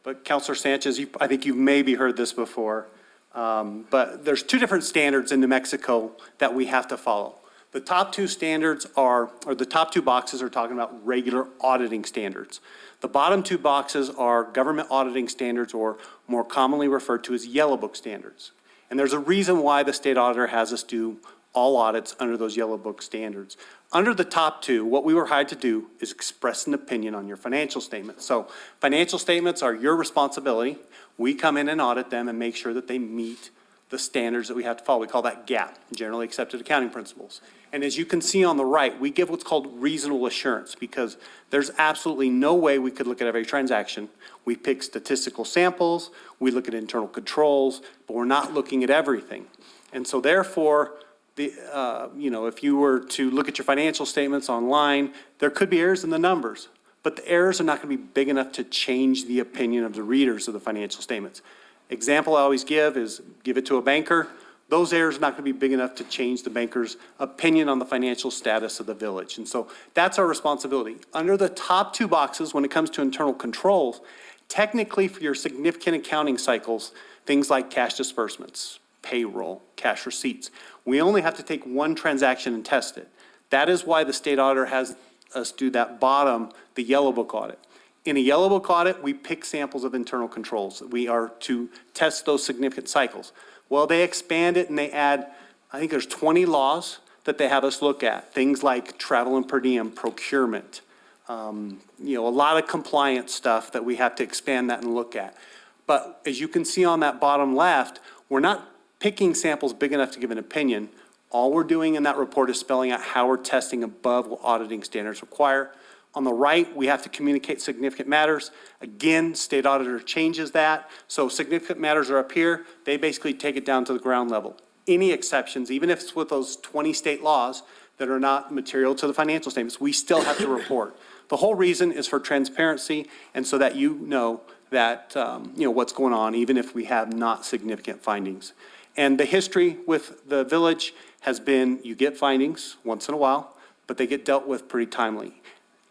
but Counselor Sanchez, I think you've maybe heard this before. But there's two different standards in New Mexico that we have to follow. The top two standards or the top two boxes are talking about regular auditing standards. The bottom two boxes are government auditing standards, or more commonly referred to as yellow book standards. And there's a reason why the state auditor has us do all audits under those yellow book standards. Under the top two, what we were hired to do is express an opinion on your financial statements. So financial statements are your responsibility. We come in and audit them and make sure that they meet the standards that we have to follow. We call that GAAP, Generally Accepted Accounting Principles. And as you can see on the right, we give what's called reasonable assurance, because there's absolutely no way we could look at every transaction. We pick statistical samples, we look at internal controls, but we're not looking at everything. And so therefore, if you were to look at your financial statements online, there could be errors in the numbers, but the errors are not going to be big enough to change the opinion of the readers of the financial statements. Example I always give is give it to a banker. Those errors are not going to be big enough to change the banker's opinion on the financial status of the village. And so that's our responsibility. Under the top two boxes, when it comes to internal controls, technically for your significant accounting cycles, things like cash disbursements, payroll, cash receipts, we only have to take one transaction and test it. That is why the state auditor has us do that bottom, the yellow book audit. In a yellow book audit, we pick samples of internal controls. We are to test those significant cycles. Well, they expand it and they add, I think there's 20 laws that they have us look at. Things like travel and per diem, procurement, a lot of compliance stuff that we have to expand that and look at. But as you can see on that bottom left, we're not picking samples big enough to give an opinion. All we're doing in that report is spelling out how we're testing above what auditing standards require. On the right, we have to communicate significant matters. Again, state auditor changes that. So significant matters are up here. They basically take it down to the ground level. Any exceptions, even if it's with those 20 state laws that are not material to the financial statements, we still have to report. The whole reason is for transparency and so that you know that, what's going on, even if we have not significant findings. And the history with the village has been, you get findings once in a while, but they get dealt with pretty timely.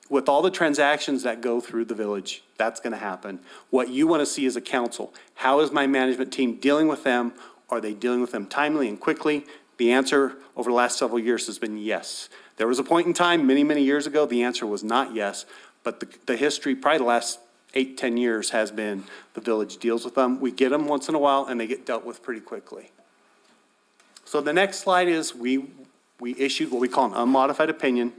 With all the transactions that go through the village, that's going to happen. What you want to see as a council, how is my management team dealing with them? Are they dealing with them timely and quickly? The answer over the last several years has been yes. There was a point in time, many, many years ago, the answer was not yes, but the history, probably the last 8, 10 years has been the village deals with them. We get them once in a while and they get dealt with pretty quickly. So the next slide is we issued what we call an unmodified opinion.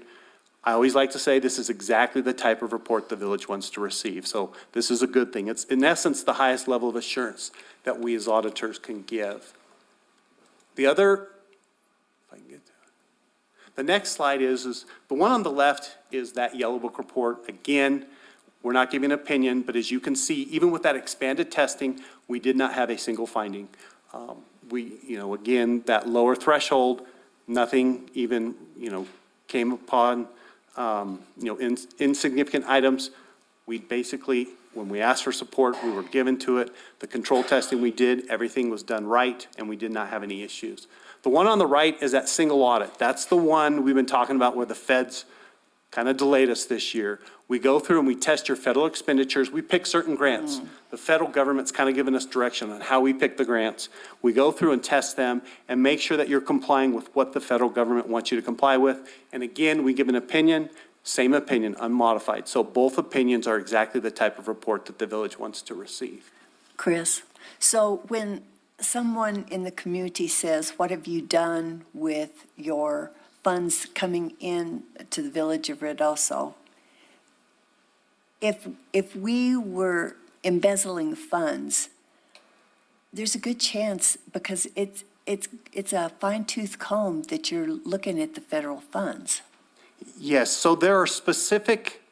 I always like to say this is exactly the type of report the village wants to receive. So this is a good thing. It's in essence the highest level of assurance that we as auditors can give. The next slide is the one on the left is that yellow book report. Again, we're not giving an opinion, but as you can see, even with that expanded testing, we did not have a single finding. Again, that lower threshold, nothing even, came upon, insignificant items. We basically, when we asked for support, we were given to it. The control testing we did, everything was done right, and we did not have any issues. The one on the right is that single audit. That's the one we've been talking about where the feds kind of delayed us this year. We go through and we test your federal expenditures. We pick certain grants. The federal government's kind of given us direction on how we pick the grants. We go through and test them and make sure that you're complying with what the federal government wants you to comply with. And again, we give an opinion, same opinion, unmodified. So both opinions are exactly the type of report that the village wants to receive. Chris, so when someone in the community says, what have you done with your funds coming in to the village of Ruidoso? If we were embezzling funds, there's a good chance, because it's a fine-tooth comb that you're looking at the federal funds. Yes, so there are specific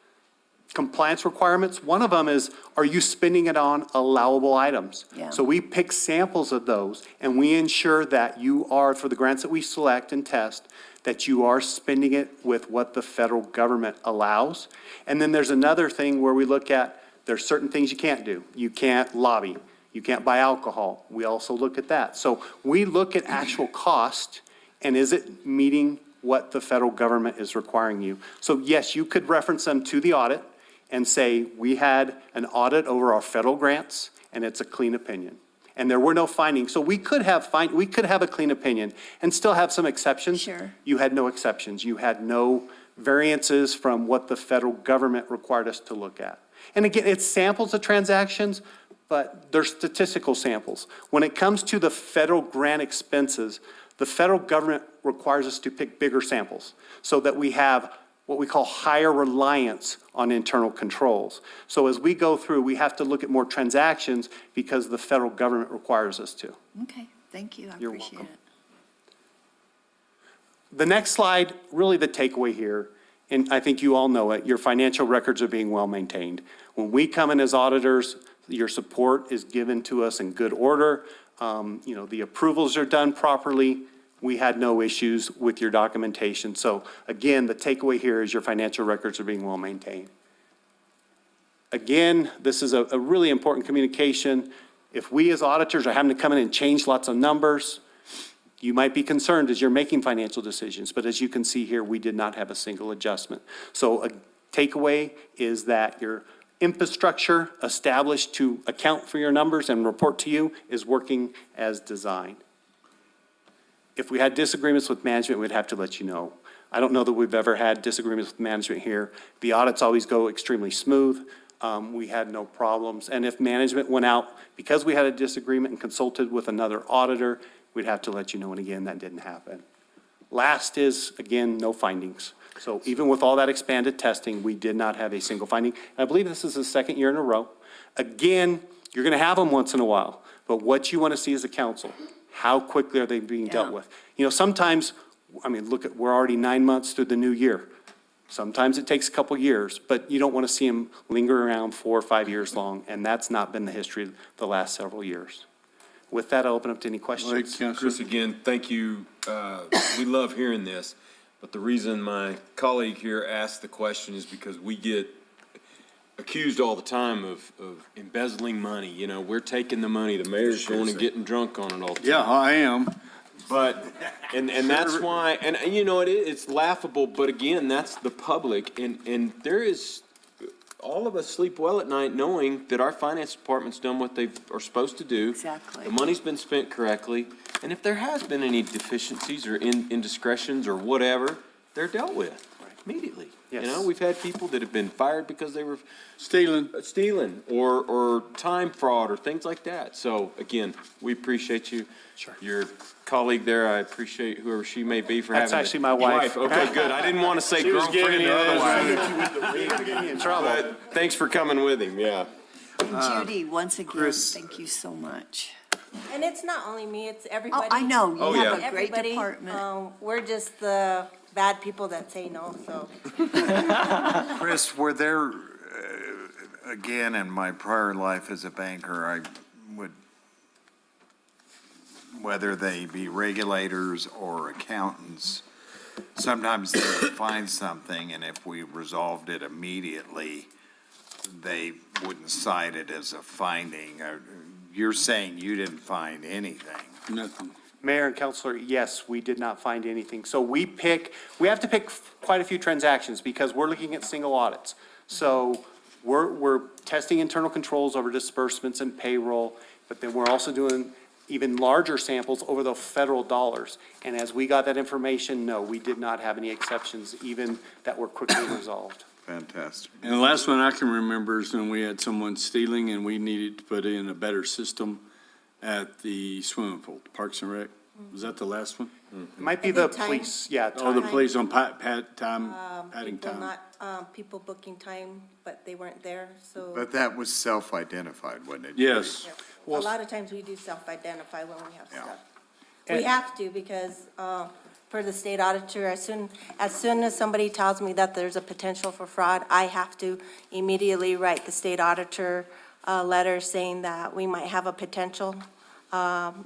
compliance requirements. One of them is, are you spending it on allowable items? Yeah. So we pick samples of those, and we ensure that you are, for the grants that we select and test, that you are spending it with what the federal government allows. And then there's another thing where we look at, there's certain things you can't do. You can't lobby. You can't buy alcohol. We also look at that. So we look at actual cost, and is it meeting what the federal government is requiring you? So yes, you could reference them to the audit and say, we had an audit over our federal grants, and it's a clean opinion. And there were no findings. So we could have a clean opinion and still have some exceptions. Sure. You had no exceptions. You had no variances from what the federal government required us to look at. And again, it's samples of transactions, but they're statistical samples. When it comes to the federal grant expenses, the federal government requires us to pick bigger samples so that we have what we call higher reliance on internal controls. So as we go through, we have to look at more transactions because the federal government requires us to. Okay, thank you, I You're appreciate welcome. it. The next slide, really the takeaway here, and I think you all know it, your financial records are being well maintained. When we come in as auditors, your support is given to us in good order. The approvals are done properly. We had no issues with your documentation. So again, the takeaway here is your financial records are being well maintained. Again, this is a really important communication. If we as auditors are having to come in and change lots of numbers, you might be concerned as you're making financial decisions. But as you can see here, we did not have a single adjustment. So a takeaway is that your infrastructure established to account for your numbers and report to you is working as designed. If we had disagreements with management, we'd have to let you know. I don't know that we've ever had disagreements with management here. The audits always go extremely smooth. We had no problems. And if management went out because we had a disagreement and consulted with another auditor, we'd have to let you know. And again, that didn't happen. Last is, again, no findings. So even with all that expanded testing, we did not have a single finding. And I believe this is the second year in a row. Again, you're going to have them once in a while. But what you want to see as a council, how quickly are they being dealt with? Sometimes, look we're already 9 months through the new year. Sometimes it takes a couple years, but you don't want to see them linger around 4 or 5 years long, and that's not been the history of the last several years. With that, I'll open up to any questions. Chris, again, thank you. We love hearing this, but the reason my colleague here asked the question is because we get accused all the time of embezzling money. We're taking the money, the mayor's going and getting drunk on it all the time. Yeah, I am. But, and that's why, and it's laughable, but again, that's the public, and there is, all of us sleep well at night knowing that our finance department's done what they are supposed to do. Exactly. The money's been spent correctly, and if there has been any deficiencies or indiscretions or whatever, they're dealt with immediately. Yes. We've had people that have been fired because they were Stealing. or time fraud or things like that. So again, we appreciate you. Sure. Your colleague there, I appreciate whoever she may be for That's having. actually my wife. Okay, good. I didn't want to say She was girlfriend giving or you otherwise. getting me in trouble. But thanks for coming with him, yeah. And Judy, once again, Chris. thank you so much. And it's not only me, it's everybody. I know, Oh, you yeah. have a great Everybody, department. we're just the bad people that say no, so. Chris, were there, again, in my prior life as a banker, I would, whether they be regulators or accountants, sometimes they would find something, and if we resolved it immediately, they wouldn't cite it as a finding. You're saying you didn't find anything? Nothing. Mayor and Counselor, yes, we did not find anything. So we have to pick quite a few transactions because we're looking at single audits. So we're testing internal controls over disbursements and payroll, but then we're also doing even larger samples over the federal dollars. And as we got that information, no, we did not have any exceptions, even that were quickly resolved. Fantastic. And the last one I can remember is when we had someone stealing and we needed to put in a better system at the swimming pool, Parks and Rec. Was that the last one? It might be the police, yeah. Oh, the time. police on padding People time. not, people booking time, but they weren't there, so. But that was self-identified, wasn't it? Yes. A lot of times we do self-identify when we have Yeah. stuff. We have to because, for the state auditor, as soon as somebody tells me that there's a potential for fraud, I have to immediately write the state auditor a letter saying that we might have a potential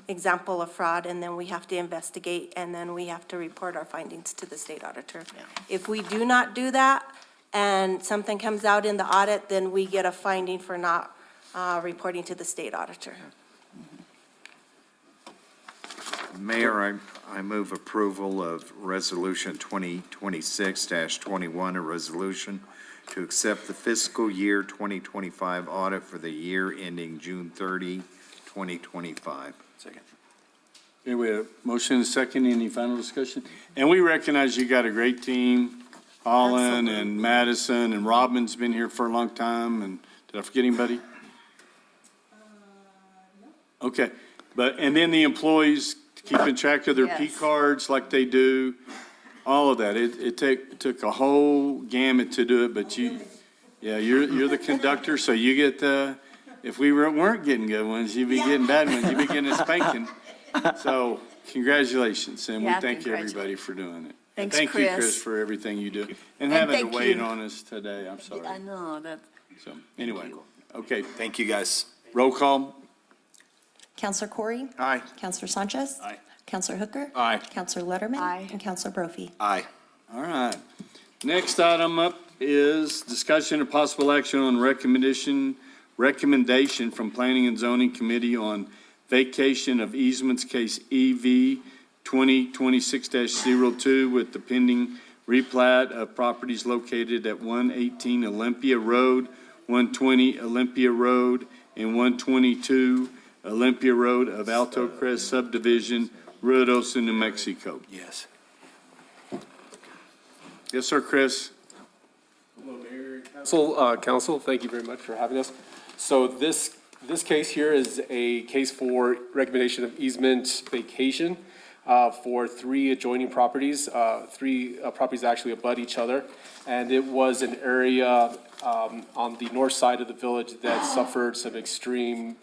example of fraud, and then we have to investigate, and then we have to report our findings to the state auditor. If we do not do that, and something comes out in the audit, then we get a finding for not reporting to the state auditor. Mayor, I move approval of Resolution 2026-21, a resolution to accept the fiscal year 2025 audit for the year ending June 30, 2025. Second. Okay, we have a motion and a second. Any final discussion? And we recognize you got a great team. Holland and Madison and Robin's been here for a long time. And did I forget anybody? Okay, and then the employees keeping track of their P Yes. cards like they do, all of that. It took a whole gamut to do it, but you're the conductor, so you get the, if we weren't getting good ones, you'd be getting bad ones, you'd be getting a spanking. So congratulations, and we Yeah, thank everybody for doing it. Thanks, Thank you, Chris, Chris. for everything you do, and And having to thank wait you. on us today, I'm sorry. I know, that, So, anyway, okay, Thank you, guys. roll call. Counselor Corey? Aye. Counselor Sanchez? Aye. Counselor Hooker? Aye. Counselor Letterman? Aye. And Counselor Brophy? Aye. All right. Next item up is discussion of possible action on recommendation from Planning and Zoning Committee on vacation of easements case EV 2026-02 with the pending replat of properties located at 118 Olympia Road, 120 Olympia Road, and 122 Olympia Road of Alto Crest Subdivision, Ruidoso, New Mexico. Yes. Yes, sir, Chris. Council, thank you very much for having us. So this case here is a case for recommendation of easement vacation for three adjoining properties. Three properties actually abut each other. And it was an area on the north side of the village that suffered some extreme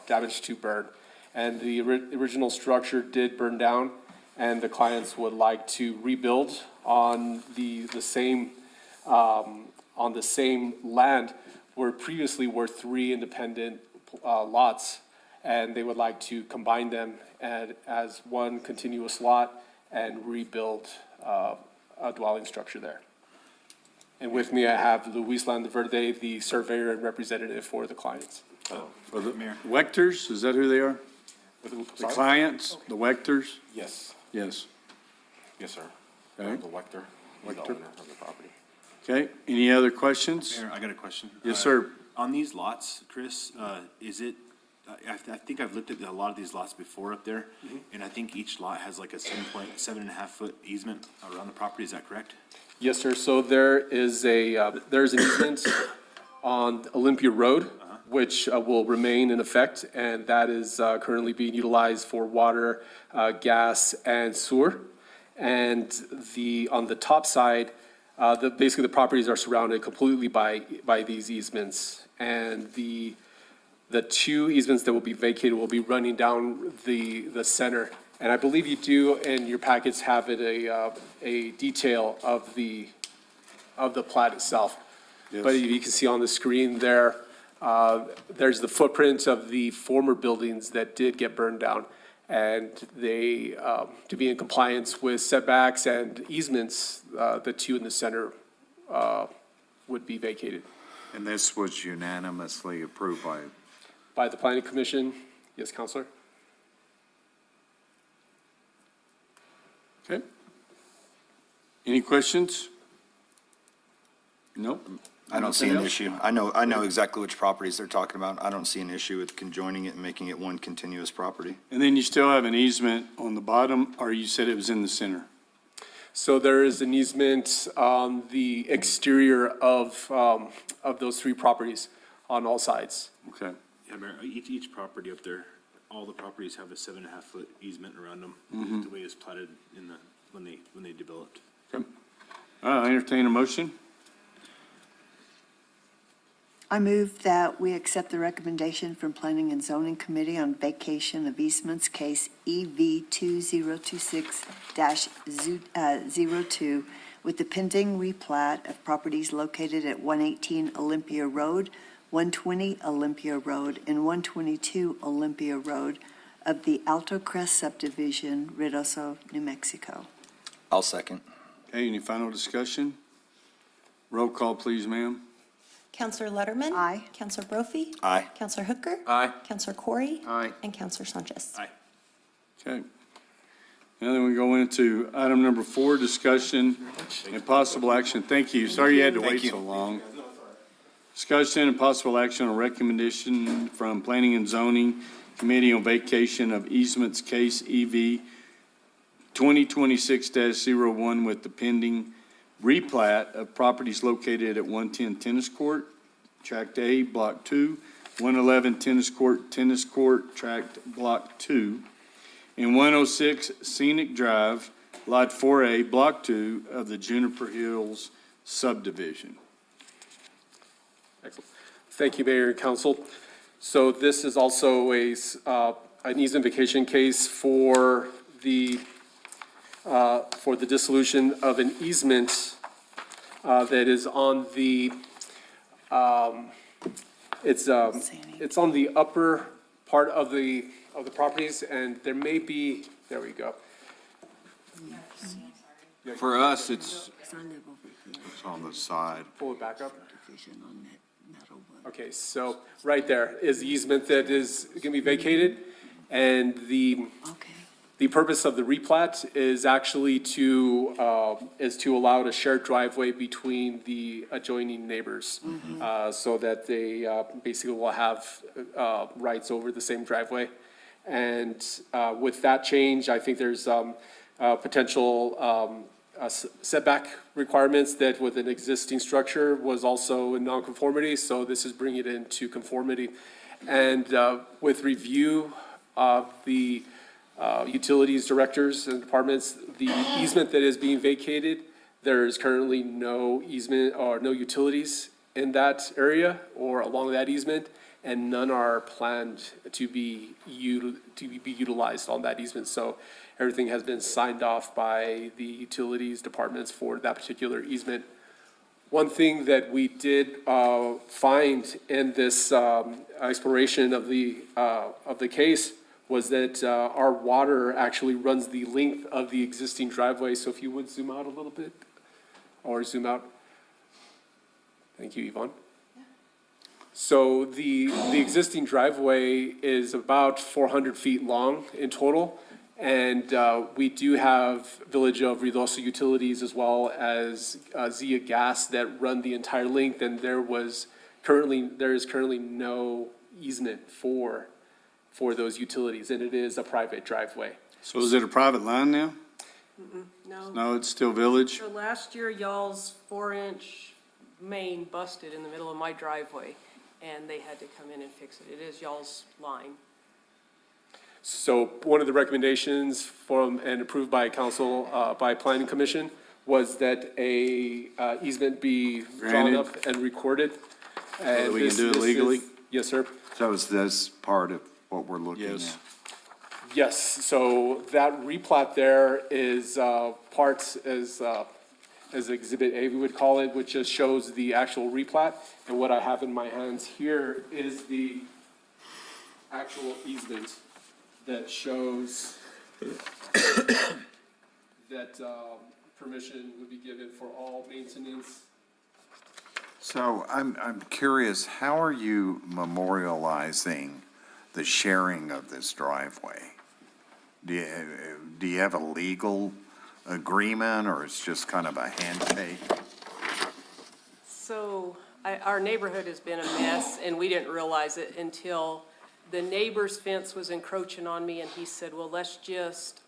damage to burn. And the original structure did burn down, and the clients would like to rebuild on the same land where previously were three independent lots, and they would like to combine them as one continuous lot and rebuild a dwelling structure there. And with me, I have Luis Landaverde, the surveyor and representative for the clients. For the Wechters, is that who they are? The clients, the Wechters? Yes, Yes. yes, sir. Okay. The Wechter, the owner of the property. Okay, any other questions? Mayor, I got a question. Yes, sir. On these lots, Chris, is it, I think I've looked at a lot of these lots before up there, and I think each lot has like a 7.5 foot easement around the property, is that correct? Yes, sir. So there's an easement on Olympia Road, which will remain in effect, and that is currently being utilized for water, gas, and sewer. And on the top side, basically the properties are surrounded completely by these easements. And the two easements that will be vacated will be running down the center. And I believe you do, in your packets, have it a detail of the plat itself. Yes. But you can see on the screen there, there's the footprint of the former buildings that did get burned down. And they, to be in compliance with setbacks and easements, the two in the center would be vacated. And this was unanimously approved by, By the planning commission, yes, Counselor? Okay. Any questions? Nope. I don't see an Nothing else? issue. I know exactly which properties they're talking about. I don't see an issue with conjoining it and making it one continuous property. And then you still have an easement on the bottom, or you said it was in the center? So there is an easement on the exterior of those three properties on all sides. Okay. Yeah, Mayor, each property up there, all the properties have a 7.5-foot easement around them, the way it's platted in the, when they developed. Okay. I entertain a motion. I move that we accept the recommendation from Planning and Zoning Committee on vacation of easements case EV 2026-02 with the pending replat of properties located at 118 Olympia Road, 120 Olympia Road, and 122 Olympia Road of the Alto Crest subdivision, Ruidoso, New Mexico. I'll second. Okay, any final discussion? Roll call, please, ma'am. Counselor Letterman? Aye. Counselor Brophy? Aye. Counselor Hooker? Aye. Counselor Corey? Aye. And Counselor Sanchez? Aye. Okay. And then we go into item number 4, discussion and possible action. Thank you. Sorry you had to wait so long. Discussion and possible action on recommendation from Planning and Zoning Committee on vacation of easements case EV 2026-01 with the pending replat of properties located at 110 Tennis Court, Tract A, Block 2, 111 Tennis Court, Tract Block 2, and 106 Scenic Drive, Lot 4A, Block 2 of the Juniper Hills subdivision. Excellent. Thank you, Mayor and Council. So this is also an easement vacation case for the dissolution of an easement that is on the, it's on the upper part of the properties, and there may be, there we go. For us, it's on the side. Pull it back up. Okay, so right there is the easement that is going to be vacated, and the purpose of the replat is actually to allow a shared driveway between the adjoining neighbors, so that they basically will have rights over the same driveway. And with that change, I think there's potential setback requirements that with an existing structure was also in nonconformity, so this is bringing it into conformity. And with review of the utilities directors and departments, the easement that is being vacated, there is currently no easement or no utilities in that area or along that easement, and none are planned to be utilized on that easement. So everything has been signed off by the utilities departments for that particular easement. One thing that we did find in this exploration of the case was that our water actually runs the length of the existing driveway. So if you would zoom out a little bit, or zoom out. Thank you, Yvonne. So the existing driveway is about 400 feet long in total. And we do have Village of Ruidoso utilities as well as Zia Gas that run the entire length. And there is currently no easement for those utilities, and it is a private driveway. So is it a private line now? No. No, it's still village? So last year, y'all's 4-inch main busted in the middle of my driveway, and they had to come in and fix it. It is y'all's line. So one of the recommendations from, and approved by council, by planning commission, was that a easement be drawn Granted. up and recorded. that we can this- do it this legally? is- Yes, sir. So is this part of what we're looking at? Yes. Yes, so that replat there is parts as Exhibit A, we would call it, which just shows the actual replat. And what I have in my hands here is the actual easement that shows that permission would be given for all maintenance. So I'm curious, how are you memorializing the sharing of this driveway? Do you have a legal agreement, or it's just kind of a handshake? So our neighborhood has been a mess, and we didn't realize it until the neighbor's fence was encroaching on me, and he said, well,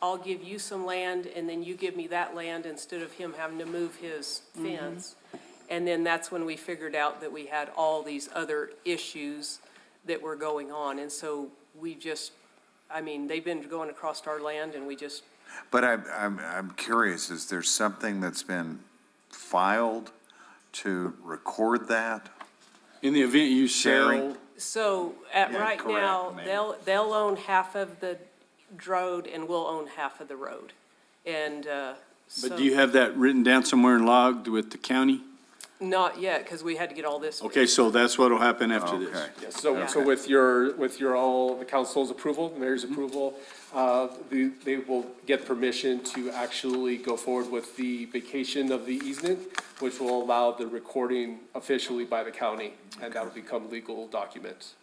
I'll give you some land, and then you give me that land instead of him having to move his fence. And then that's when we figured out that we had all these other issues that were going on. And so we just, they've been going across our land, and we just. But I'm curious, is there something that's been filed to record that? In the event you Sharing? sell, So Yeah, right correct, now, maybe. they'll own half of the road, and we'll own half of the road. And but do you have that written down somewhere and logged with the county? Not yet, because we had to get all this. Okay, so that's what'll happen after this. Okay. Yes, so Yeah. with the council's approval, the mayor's approval, they will get permission to actually go forward with the vacation of the easement, which will allow the recording officially by the county, and that will become legal documents,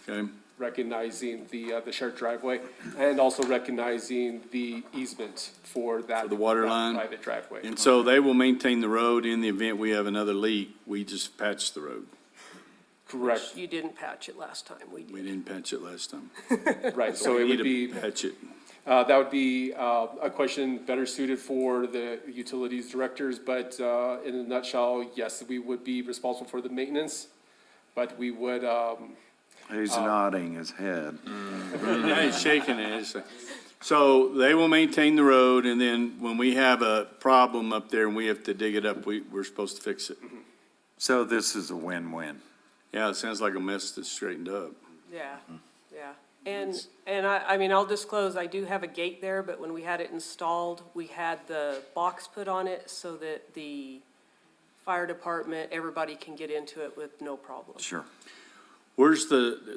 Okay, recognizing the shared driveway and also recognizing the easement for that. the water that line. Private driveway. and so they will maintain the road in the event we have another leak, we just patch the road. Correct, You didn't patch it last time, we We did. didn't patch it last time. right, so We it need would to be. patch it. That would be a question better suited for the utilities directors, but in a nutshell, yes, we would be responsible for the maintenance, but we would, He's nodding his head. Yeah, he's shaking it. So they will maintain the road, and then when we have a problem up there and we have to dig it up, we're supposed to fix it. So this is a win-win. Yeah, it sounds like a mess that's straightened up. Yeah, yeah. And I'll disclose, I do have a gate there, but when we had it installed, we had the box put on it so that the fire department, everybody can get into it with no problem. Sure.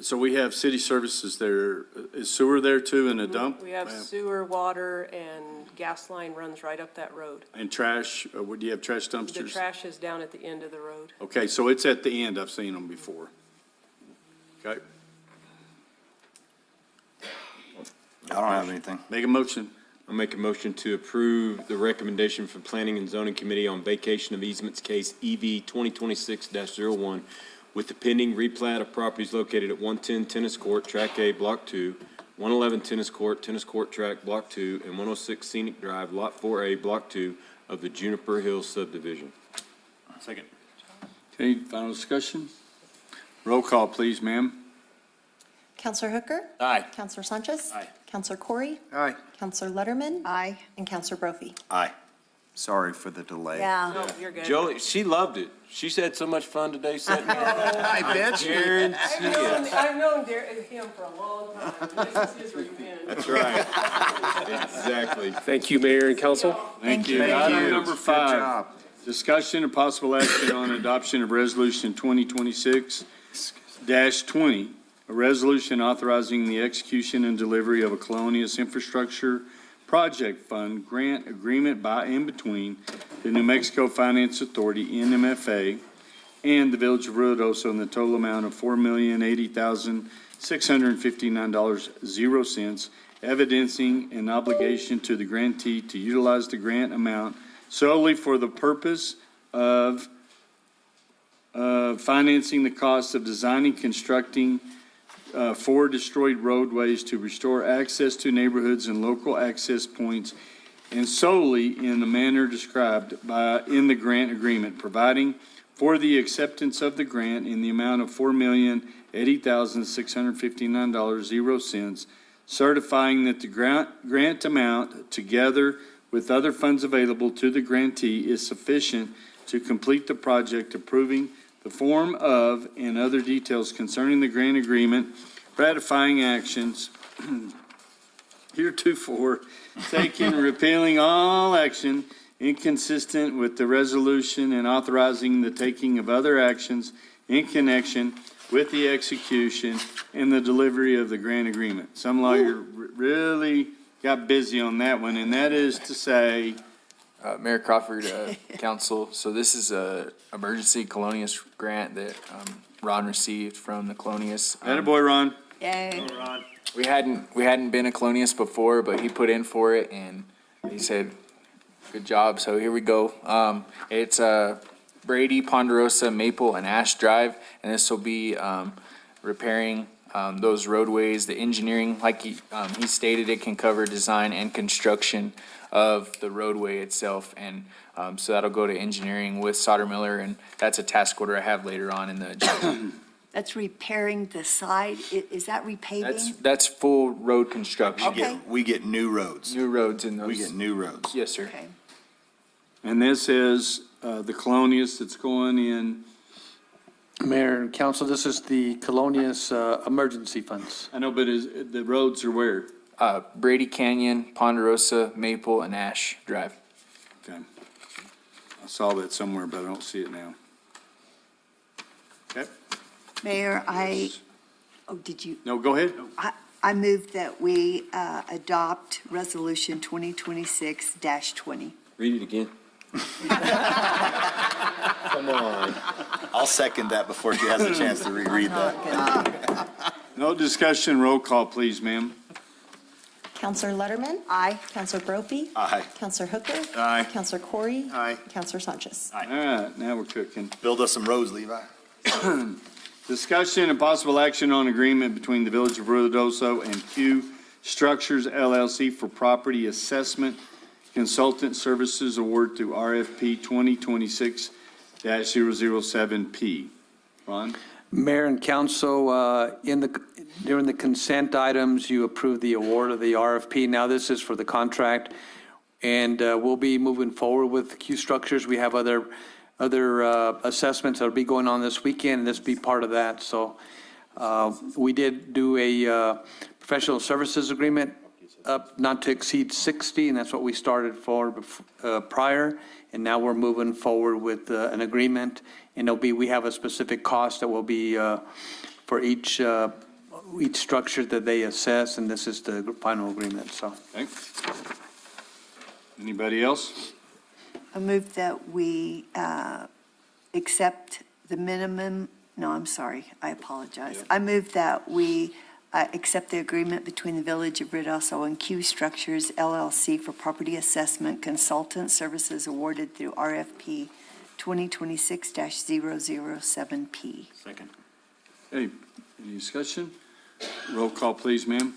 So we have city services there, is sewer there too and a dump? We have sewer, water, and gas line runs right up that road. And trash, do you have trash The dumpsters? trash is down at the end of the road. Okay, so it's at the end, I've seen them before. Okay, I don't have anything. make a motion. I'll make a motion to approve the recommendation from Planning and Zoning Committee on vacation of easements case EV 2026-01 with the pending replat of properties located at 110 Tennis Court, Track A, Block 2, 111 Tennis Court Track, Block 2, and 106 Scenic Drive, Lot 4A, Block 2 of the Juniper Hills subdivision. Second. Okay, final discussion? Roll call, please, ma'am. Counselor Hooker? Aye. Counselor Sanchez? Aye. Counselor Corey? Aye. Counselor Letterman? Aye. And Counselor Brophy? Aye. Sorry for the delay. Yeah. No, you're good. Jolie, she loved it. She's had so much fun today setting it up. I bet you. Guarantee it. I've known him for a long time. This is his revenge. That's right. Exactly. thank you, Mayor and Council. Thank you. Thank Item you. number Good 5, job. discussion and possible action on adoption of resolution 2026-20, a resolution authorizing the execution and delivery of a Colonias Infrastructure Project Fund grant agreement by and between the New Mexico Finance Authority, NMFA, and the Village of Ruidoso in the total amount of $4,080,659.00, evidencing an obligation to the grantee to utilize the grant amount solely for the purpose of financing the cost of designing, constructing 4 destroyed roadways to restore access to neighborhoods and local access points, and solely in the manner described in the grant agreement, providing for the acceptance of the grant in the amount of $4,080,659.00, certifying that the grant amount, together with other funds available to the grantee, is sufficient to complete the project, approving the form of and other details concerning the grant agreement, ratifying actions heretofore taken, repealing all action inconsistent with the resolution, and authorizing the taking of other actions in connection with the execution and the delivery of the grant agreement. Some lawyer really got busy on that one, and that is to say, Mayor Crawford, Council, so this is a emergency Colonias grant that Ron received from the Colonias. attaboy, Ron. Yay. We hadn't been a Colonias before, but he put in for it, and he said, Good job. So here we go. It's Brady, Ponderosa, Maple, and Ash Drive, and this will be repairing those roadways. The engineering, like he stated, it can cover design and construction of the roadway itself, and so that'll go to engineering with Sauter Miller, and that's a task order I have later on in the agenda. That's repairing the side. Is that repaving? That's full road construction. Okay. We get new roads. New roads in those. We get new roads. Yes, sir. Okay. And this is the Colonius that's going in, Mayor and council, this is the Colonias emergency funds. I know, but the roads are where? Brady Canyon, Ponderosa, Maple, and Ash Drive. Okay. I saw that somewhere, but I don't see it now. Okay. Mayor, did you? No, go ahead. I move that we adopt Resolution 2026-20. Read it again. Come on. I'll second that before she has a chance to reread that. No discussion, roll call, please, ma'am. Counselor Letterman? Aye. Counselor Brophy? Aye. Counselor Hooker? Aye. Counselor Corey? Aye. Counselor Sanchez? All right, now we're cooking. Build us some roads, Levi. Discussion and possible action on agreement between the Village of Ruidoso and Q Structures LLC for property assessment consultant services award through RFP 2026-007P. Ron? Mayor and council, during the consent items, you approved the award of the RFP. Now this is for the contract, and we'll be moving forward with Q Structures. We have other assessments that'll be going on this weekend, and this will be part of that. So we did do a professional services agreement up not to exceed 60, and that's what we started for prior. And now we're moving forward with an agreement, and we have a specific cost that will be for each structure that they assess, and this is the final agreement, so. Okay. Anybody else? I move that we accept the minimum, no, I'm sorry, I apologize. I move that we accept the agreement between the Village of Ruidoso and Q Structures LLC for property assessment consultant services awarded through RFP 2026-007P. Second. Hey, any discussion? Roll call, please, ma'am.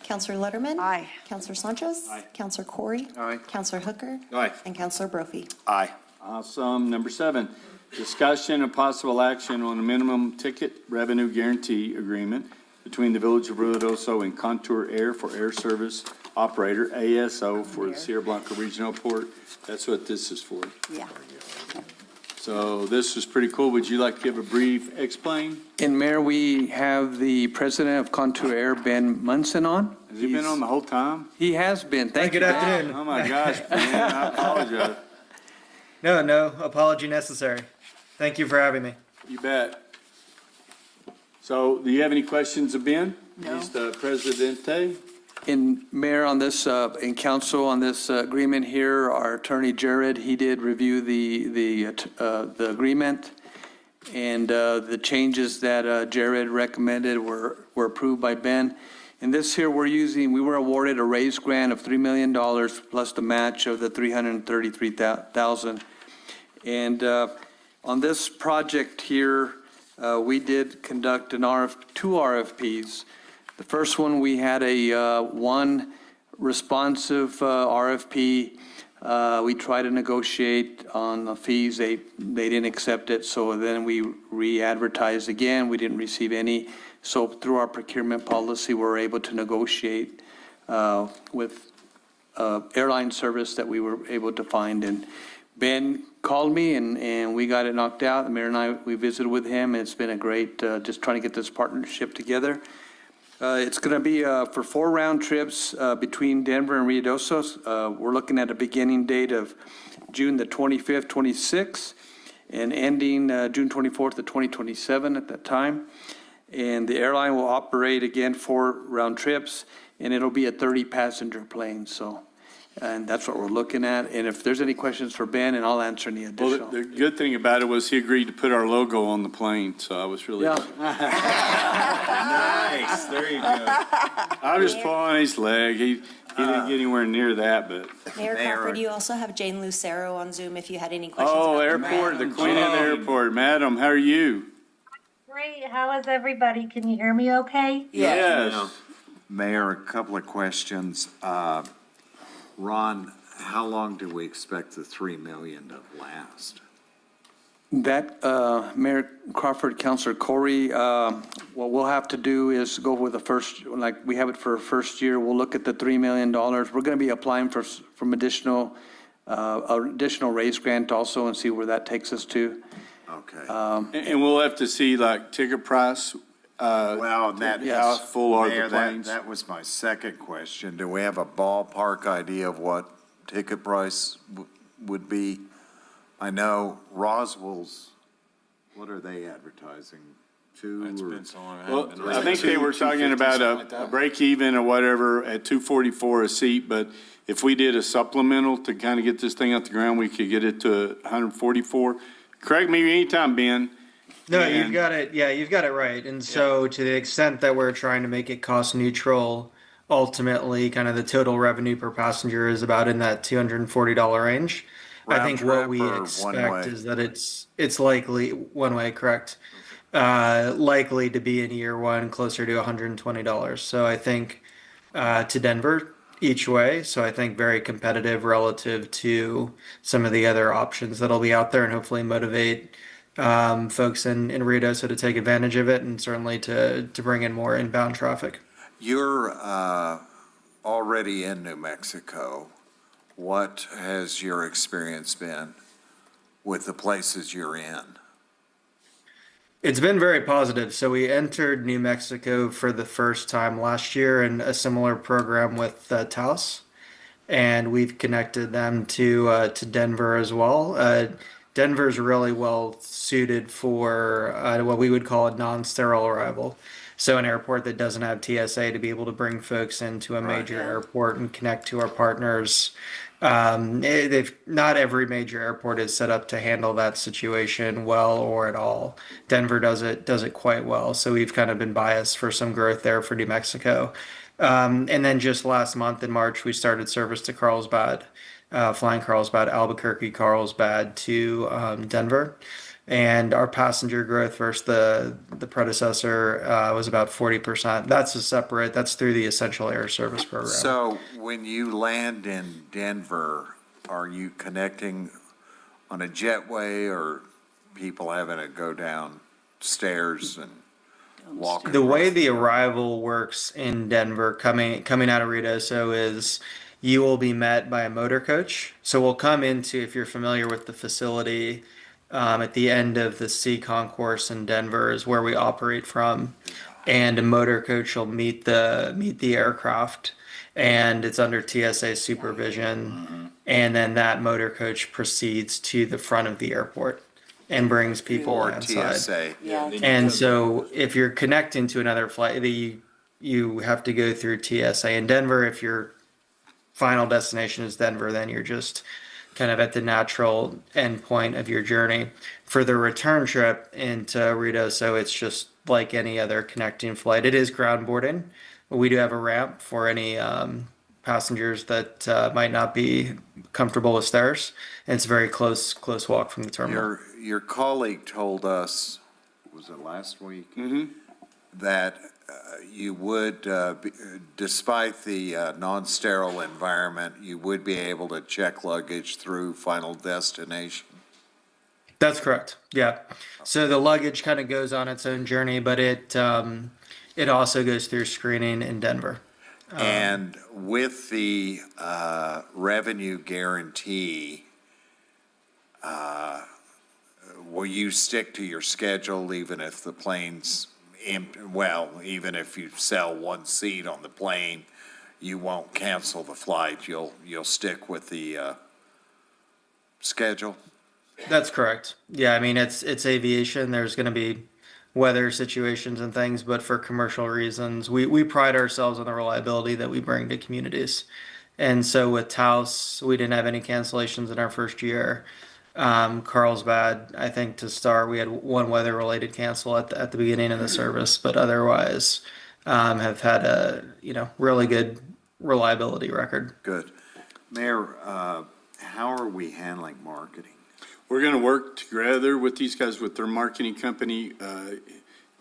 Counselor Letterman? Aye. Counselor Sanchez? Aye. Counselor Corey? Aye. Counselor Hooker? Aye. And Counselor Brophy? Aye. Awesome. Number 7, discussion and possible action on a minimum ticket revenue guarantee agreement between the Village of Ruidoso and Contour Air for air service operator, ASO, for the Sierra Blanca Regional Port. That's what this is for. Yeah. So this is pretty cool. Would you like to give a brief explain? And Mayor, we have the president of Contour Air, Ben Munson, on. Has he been on the whole time? He has been. Thank you, Good Ben. afternoon. Oh my gosh, man, I apologize. No apology necessary. Thank you for having me. You bet. So do you have any questions of Ben? No. He's the Presidente. And Mayor, on this, and council on this agreement here, our attorney Jared, he did review the agreement, and the changes that Jared recommended were approved by Ben. And this here, we were awarded a raise grant of $3 million plus the match of the $333,000. And on this project here, we did conduct two RFPs. The first one, we had one responsive RFP. We tried to negotiate on the fees. They didn't accept it, so then we re-advertised again. We didn't receive any. So through our procurement policy, we're able to negotiate with airline service that we were able to find. And Ben called me, and we got it knocked out. The mayor and I, we visited with him, and it's been a great, just trying to get this partnership together. It's going to be for 4 round trips between Denver and Ruidoso. We're looking at a beginning date of June the 25th, 26th, and ending June 24th of 2027 at that time. And the airline will operate, again, 4 round trips, and it'll be a 30-passenger plane. So And that's what we're looking at. And if there's any questions for Ben, and I'll answer any Well, additional. the good thing about it was he agreed to put our logo on the plane, so I was really. Yeah. Nice, there you go. I was just pulling his leg. He didn't get anywhere near that, but. Mayor Mayor. Crawford, you also have Jane Lucero on Zoom if you had any questions. Oh, about the airport, the grant. queen of the airport. Madam, how are you? Great. How is everybody? Can you hear me okay? Yes. Mayor, a couple of questions. Ron, how long do we expect the 3 million to last? That, Mayor Crawford, Councilor Corey, what we'll have to do is go with the first, like we have it for first year, we'll look at the $3 million. We're going to be applying for from additional raise grant also and see where that takes us to. Okay. And we'll have to see like ticket price. Well, that, How full are the Mayor, planes? that was my second question. Do we have a ballpark idea of what ticket price would be? I know Roswell's, what are they advertising? It's Or- been so long. Well, I think they were talking about a break even or whatever at 244 a seat, but if we did a supplemental to kind of get this thing off the ground, we could get it to 144. Correct me anytime, Ben. No, And- you've got it. Yeah, you've got it right. And so, to the extent that we're trying to make it cost neutral, ultimately, kind of the total revenue per passenger is about in that $240 range. I Round think what trip we or one expect way? is that it's likely one way, correct? Likely to be in year one closer to $120. So I think to Denver each way. So I think very competitive relative to some of the other options that'll be out there, and hopefully motivate folks in Ruidoso to take advantage of it, and certainly to bring in more inbound traffic. You're already in New Mexico. What has your experience been with the places you're in? It's been very positive. So we entered New Mexico for the first time last year in a similar program with Taos, and we've connected them to Denver as well. Denver's really well suited for what we would call a non-sterile arrival. So an airport that doesn't have TSA to be able to bring folks into a major airport and connect to our partners. Not every major airport is set up to handle that situation well or at all. Denver does it quite well. So we've kind of been biased for some growth there for New Mexico. And then just last month in March, we started service to Carlsbad, flying Carlsbad, Albuquerque, Carlsbad to Denver. And our passenger growth versus the predecessor was about 40%. That's through the Essential Air Service program. So when you land in Denver, are you connecting on a jetway or people having to go down stairs and walk? The way the arrival works in Denver, coming out of Ruidoso, is you will be met by a motor coach. So we'll come into, if you're familiar with the facility, at the end of the C concourse in Denver is where we operate from, and a motor coach will meet the aircraft, and it's under TSA supervision, and then that motor coach proceeds to the front of the airport and brings people Or inside. TSA. And so if you're connecting to another flight, you have to go through TSA in Denver. If your final destination is Denver, then you're just kind of at the natural end point of your journey. For the return trip into Ruidoso, it's just like any other connecting flight. It is ground boarding. We do have a ramp for any passengers that might not be comfortable with stairs. And it's a very close walk from the terminal. Your colleague told us, was it last week? That you would, despite the non-sterile environment, you would be able to check luggage through final destination. That's correct. Yeah. So the luggage kind of goes on its own journey, but it also goes through screening in Denver. And with the revenue guarantee, will you stick to your schedule even if the plane's even if you sell one seat on the plane, you won't cancel the flight. You'll stick with the schedule? That's correct. Yeah, I mean, it's aviation. There's going to be weather situations and things, but for commercial reasons, we pride ourselves on the reliability that we bring to communities. And so with Taos, we didn't have any cancellations in our first year. Carlsbad, I think to start, we had one weather-related cancel at the beginning of the service, but otherwise have had a really good reliability record. Good. Mayor, how are we handling marketing? We're going to work together with these guys, with their marketing company.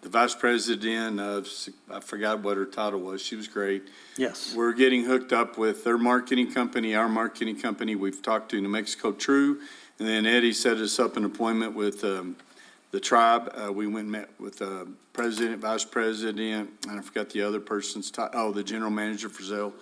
The vice president of, I forgot what her title was. She was great. Yes. We're getting hooked up with their marketing company, our marketing company. We've talked to New Mexico True, and then Eddie set us up an appointment with the tribe. We went and met with president, vice president, and I forgot the other person's title. The general manager for Zell.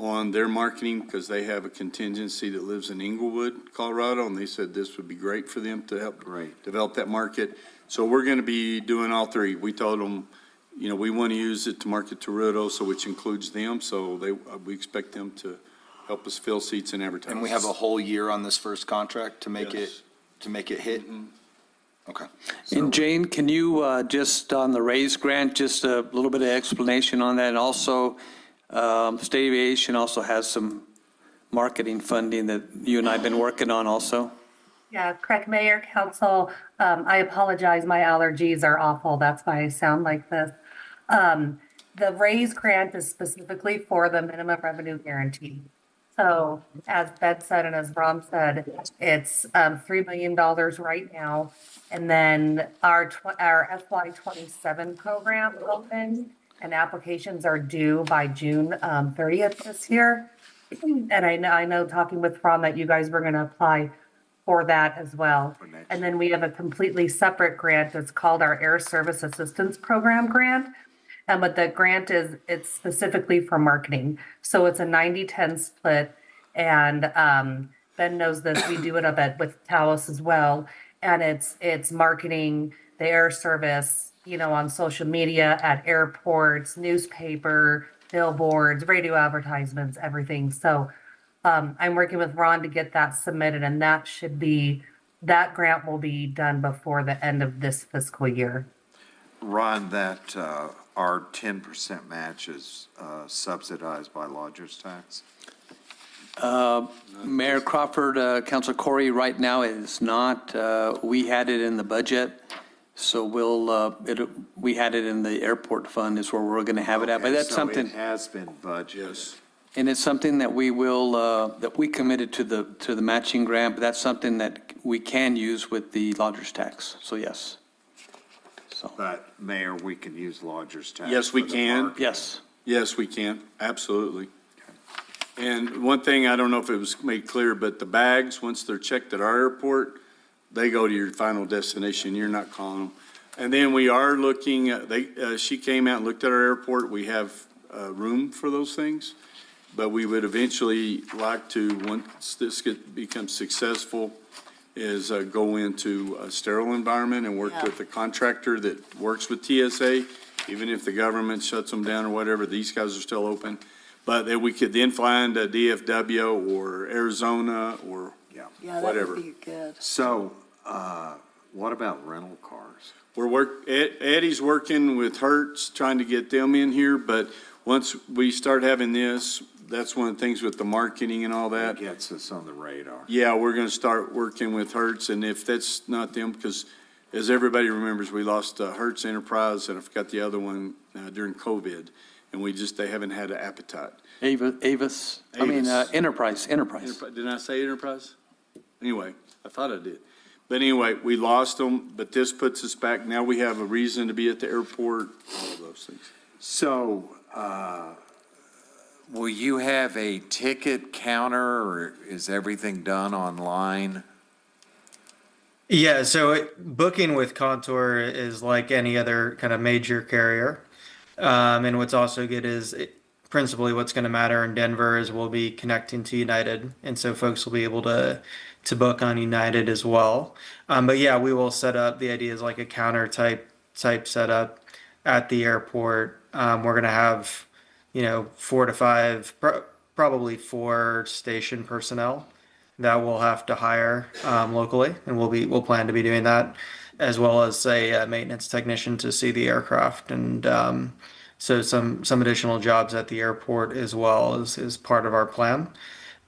On their marketing, because they have a contingency that lives in Inglewood, Colorado, and they said this would be great for them to help develop that market. So we're going to be doing all three. We told them, we want to use it to market to Ruidoso, which includes them, so we expect them to help us fill seats and advertise. And we have a whole year on this first contract to make Yes. it hit? Okay. And Jane, can you, just on the RAISE grant, just a little bit of explanation on that? And also, State Aviation also has some marketing funding that you and I have been working on also. Yeah, correct, Mayor, Council. I apologize, my allergies are awful. That's why I sound like this. The RAISE grant is specifically for the minimum revenue guarantee. So as Ben said and as Ron said, it's $3 million right now. And then our FY '27 program opened and applications are due by June 30th this year. And I know talking with Ron that you guys were going to apply for that as well. And then we have a completely separate grant that's called our Air Service Assistance Program grant. But the grant it's specifically for marketing. So it's a 90-10 split. And Ben knows this, we do it with Taos as well. And it's marketing the air service, on social media, at airports, newspaper, billboards, radio advertisements, everything. So I'm working with Ron to get that submitted, and that grant will be done before the end of this fiscal year. Ron, that our 10% match is subsidized by lodger's tax? Mayor Crawford, Councilor Corey, right now it is not. We had it in the budget, so we had it in the airport fund is where we're going to have it at. But that's something. It has been budgeted. And it's something that we will, that we committed to the matching grant, but that's something that we can use with the lodger's tax. So yes. So. But Mayor, we can use lodger's tax. Yes, we for the can. market. Yes. Yes, we can, absolutely. And one thing, I don't know if it was made clear, but the bags, once they're checked at our airport, they go to your final destination, you're not calling them. And then we are looking, she came out and looked at our airport, we have room for those things, but we would eventually like to, once this becomes successful, is go into a sterile environment and work with a contractor that works with TSA, even if the government shuts them down or whatever, these guys are still open. But that we could then fly into DFW or Arizona or Yeah, that whatever. would be good. So, what about rental cars? Eddie's working with Hertz, trying to get them in here, but once we start having this, that's one of the things with the marketing and all that. That gets us on the radar. Yeah, we're gonna start working with Hertz, and if that's not them, because as everybody remembers, we lost Hertz Enterprise, and I forgot the other one during COVID, and they haven't had an appetite. Enterprise. Didn't I say Enterprise? Anyway, I thought I did. But anyway, we lost them, but this puts us back. Now we have a reason to be at the airport, all of those things. So, will you have a ticket counter, or is everything done online? Yeah, so booking with Contour is like any other kind of major carrier. And what's also good is principally what's going to matter in Denver is we'll be connecting to United. And so folks will be able to book on United as well. But yeah, we will set up, the idea is like a counter type setup at the airport. We're going to have, 4 to 5, probably 4 station personnel that we'll have to hire locally. And we'll plan to be doing that, as well as a maintenance technician to see the aircraft and So some additional jobs at the airport as well is part of our plan.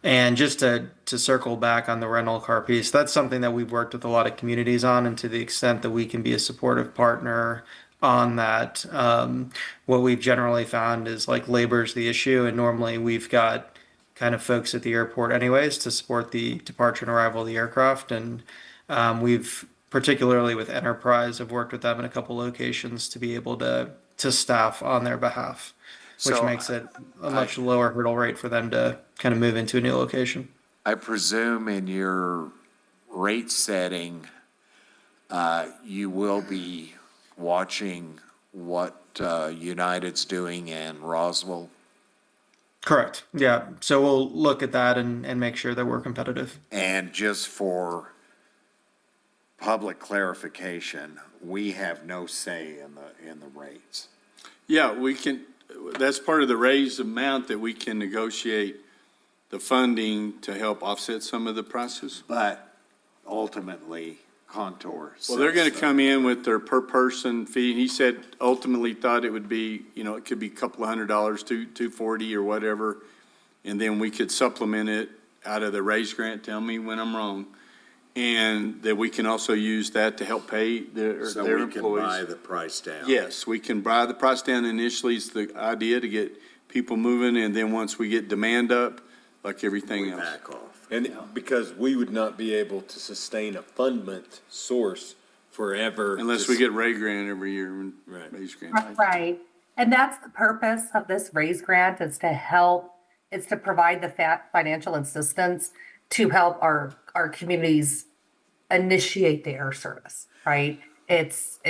And just to circle back on the rental car piece, that's something that we've worked with a lot of communities on, and to the extent that we can be a supportive partner on that, what we've generally found is like labor is the issue, and normally we've got kind of folks at the airport anyways to support the departure and arrival of the aircraft, and we've particularly with Enterprise have worked with them in a couple locations to be able to staff on their behalf, which So, makes it a much lower hurdle rate for them to kind of move into a new location. I presume in your rate setting, you will be watching what United's doing in Roswell. Correct. Yeah. So we'll look at that and make sure that we're competitive. And just for public clarification, we have no say in the rates. Yeah, we can, that's part of the raised amount that we can negotiate the funding to help offset some of the prices. But ultimately, Contour. Well, they're going to sets come in with their per person fee. He said ultimately thought it would be, it could be a couple of $100, $240 or whatever. And then we could supplement it out of the raise grant. Tell me when I'm wrong. And that we can also use that to help pay their So their we can employees. buy the price down. Yes, we can buy the price down initially. It's the idea to get people moving, and then once we get demand up, like everything We else. back off. And because we would not be able to sustain a fundment source forever. Unless we get Ray grant every year, Right. raise grant. Right. And that's the purpose of this raise grant, is to help, is to provide the financial assistance to help our communities initiate the air service, right? It's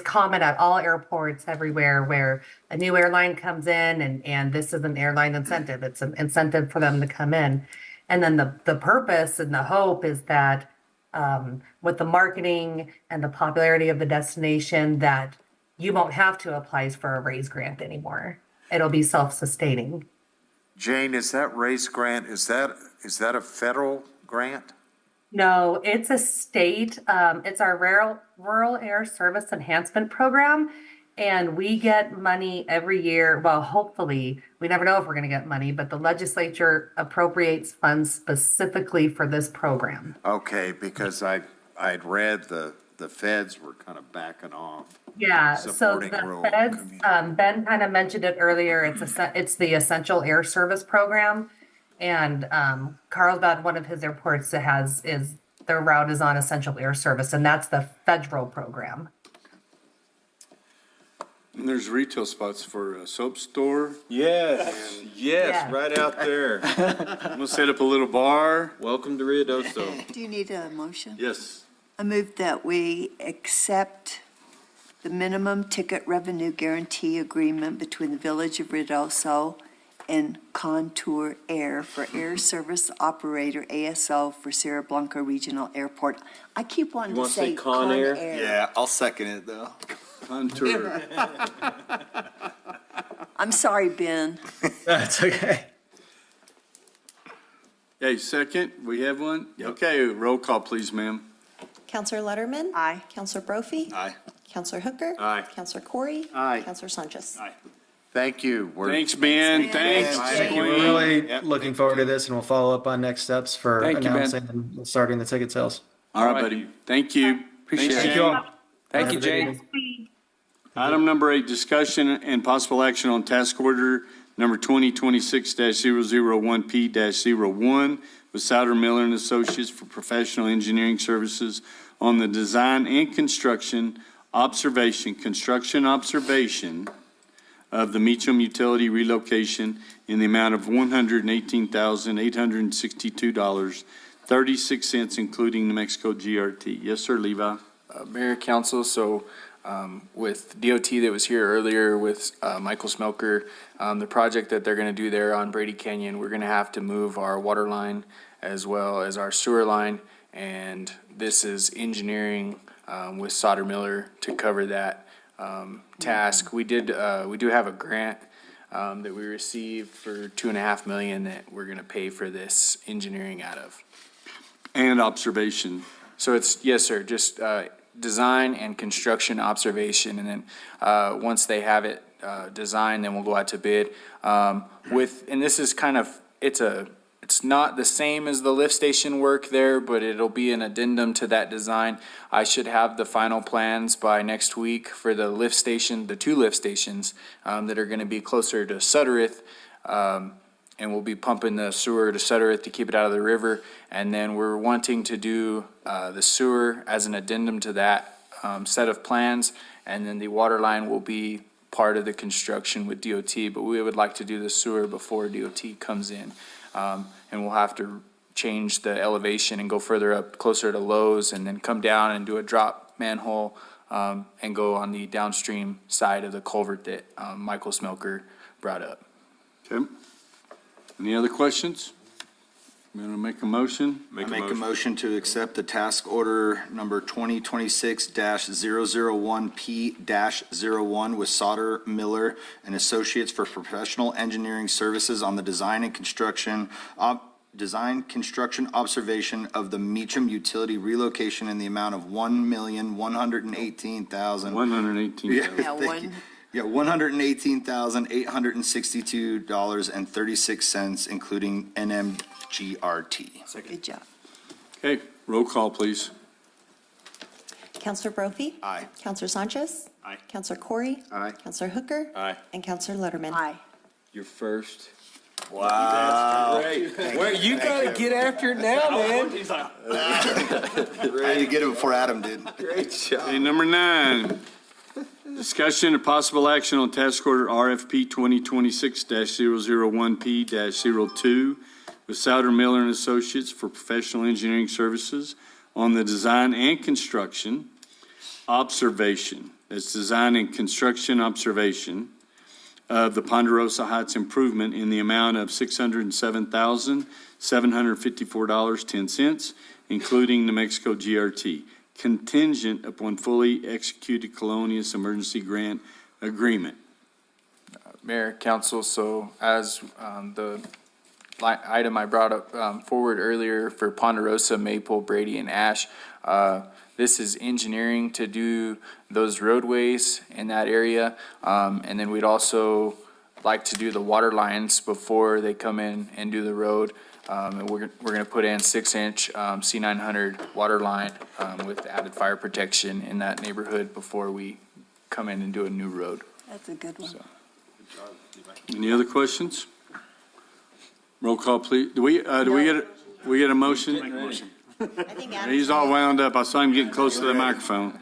common at all airports everywhere where a new airline comes in and this is an airline incentive. It's an incentive for them to come in. And then the purpose and the hope is that with the marketing and the popularity of the destination, that you won't have to apply for a raise grant anymore. It'll be self-sustaining. Jane, is that race grant, is that a federal grant? No, it's a state, it's our Rural Air Service Enhancement Program. And we get money every year. Well, hopefully, we never know if we're going to get money, but the legislature appropriates funds specifically for this program. Okay, because I'd read the feds were kind of backing off. Yeah, so Supporting the rural feds, communities. Ben kind of mentioned it earlier, it's the Essential Air Service Program. And Carlsbad, one of his airports that their route is on Essential Air Service, and that's the federal program. And there's retail spots for a soap store. Yes, Yeah. right out there. I'm gonna set up a little bar. Welcome to Ruidoso. Do you need a motion? Yes. I move that we accept the minimum ticket revenue guarantee agreement between the Village of Ruidoso and Contour Air for air service operator ASO for Sierra Blanca Regional Airport. I keep wanting You to want to say say Con Air? Yeah, I'll second it though. Contour. I'm sorry, Ben. That's okay. Okay, second, we have one? Okay, roll call, please, ma'am. Counselor Letterman? Aye. Counselor Brophy? Aye. Counselor Hooker? Aye. Counselor Corey? Aye. Counselor Sanchez? Thank you. Thanks, Ben. Thanks. Thank you. We're really looking forward to this, and we'll follow up on next steps for Thank you, Ben. announcing and starting the ticket sales. All right, buddy. Thank you. Appreciate Thanks, it. Thank you all. Thank you, Have a good Jay. evening. Item number 8, discussion and possible action on task order number 2026-001P-01 with Souder Miller and Associates for professional engineering services on the design and construction observation of the Meacham Utility relocation in the amount of $118,862.36, including New Mexico GRT. Yes, sir, Levi. Mayor, Council, so with DOT that was here earlier with Michael Smelker, the project that they're going to do there on Brady Canyon, we're going to have to move our water line as well as our sewer line, and this is engineering with Solder Miller to cover that task. We do have a grant that we received for $2.5 million that we're going to pay for this engineering out of. And observation. So it's, yes, sir, just design and construction observation, and then once they have it design, then we'll go out to bid. And this is kind of, it's not the same as the lift station work there, but it'll be an addendum to that design. I should have the final plans by next week for the lift station, the 2 lift stations that are going to be closer to Suttereth. And we'll be pumping the sewer to Suttereth to keep it out of the river. And then we're wanting to do the sewer as an addendum to that set of plans. And then the water line will be part of the construction with DOT, but we would like to do the sewer before DOT comes in. And we'll have to change the elevation and go further up, closer to Lowe's, and then come down and do a drop manhole and go on the downstream side of the culvert that Michael Smelker brought up. Okay. Any other questions? I'm going to make a motion. I make a motion to accept the task order number 2026-001P-01 with Sauter Miller and Associates for professional engineering services on the design and construction observation of the Meacham utility relocation in the amount of $1,118,000. 118. Yeah, $118,862.36, including NMGRT. Good job. Okay, roll call, please. Counselor Brophy? Aye. Counselor Sanchez? Aye. Counselor Corey? Aye. Counselor Hooker? Aye. And Counselor Letterman? Aye. You're first. Wow. Great. Well, you gotta get after it now, man. Ready to get it before Adam did. Great job. Okay, number 9. Discussion of possible action on task order RFP 2026-001P-02 with Sauter Miller and Associates for professional engineering services on the design and construction observation. That's design and construction observation of the Ponderosa Heights improvement in the amount of $607,754.10, including New Mexico GRT, contingent upon fully executed Colonias Emergency Grant Agreement. Mayor, council, so as the item I brought up forward earlier for Ponderosa, Maple, Brady, and Ash, this is engineering to do those roadways in that area. And then we'd also like to do the water lines before they come in and do the road. And we're going to put in 6-inch C900 water line with added fire protection in that neighborhood before we come in and do a new road. That's a good one. Any other questions? Roll call, please. Do we get a motion? Make a motion. I think Adam's He's all wound up. I saw him getting close to the microphone.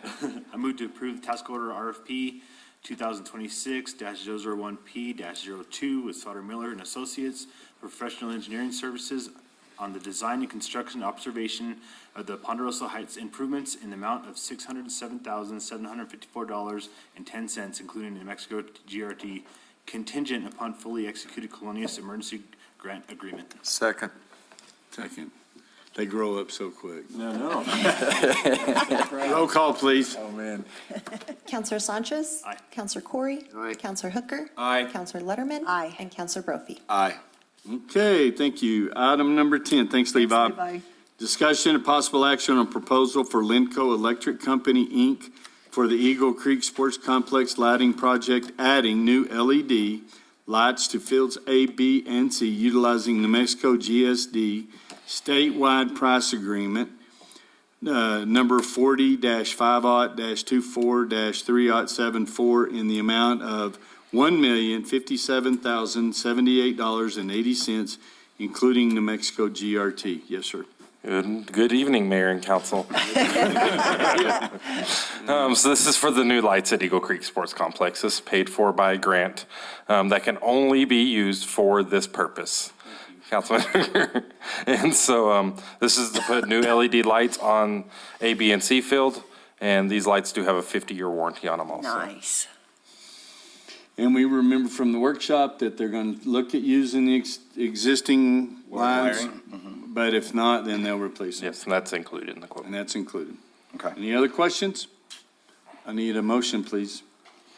I move to approve task order RFP 2026-001P-02 with Sauter Miller and Associates for professional engineering services on the design and construction observation of the Ponderosa Heights improvements in the amount of $607,754.10, including New Mexico GRT, contingent upon fully executed Colonias Emergency Grant Agreement. Second. They grow up so quick. No. Roll call, please. Oh, man. Counselor Sanchez? Aye. Counselor Corey? Aye. Counselor Hooker? Aye. Counselor Letterman? Aye. And Counselor Brophy? Aye. Okay, thank you. Item number 10. Thanks, Levi. Levi. Discussion and possible action on proposal for Lenco Electric Company, Inc. for the Eagle Creek Sports Complex lighting project, adding new LED lights to fields A, B, and C utilizing New Mexico GSD statewide price agreement, number 40-50-24-3074 in the amount of $1,057,078.80, including New Mexico GRT. Yes, sir. Good evening, Mayor and Council. So this is for the new lights at Eagle Creek Sports Complex. This is paid for by a grant that can only be used for this purpose, Councilman. And so this is to put new LED lights on A, B, and C field, and these lights do have a 50-year warranty on them also. Nice. And we remember from the workshop that they're going to look at using the existing lines, but if not, then they'll replace it. Yes, and that's included in the quote. And that's included. Okay. Any other questions? I need a motion, please.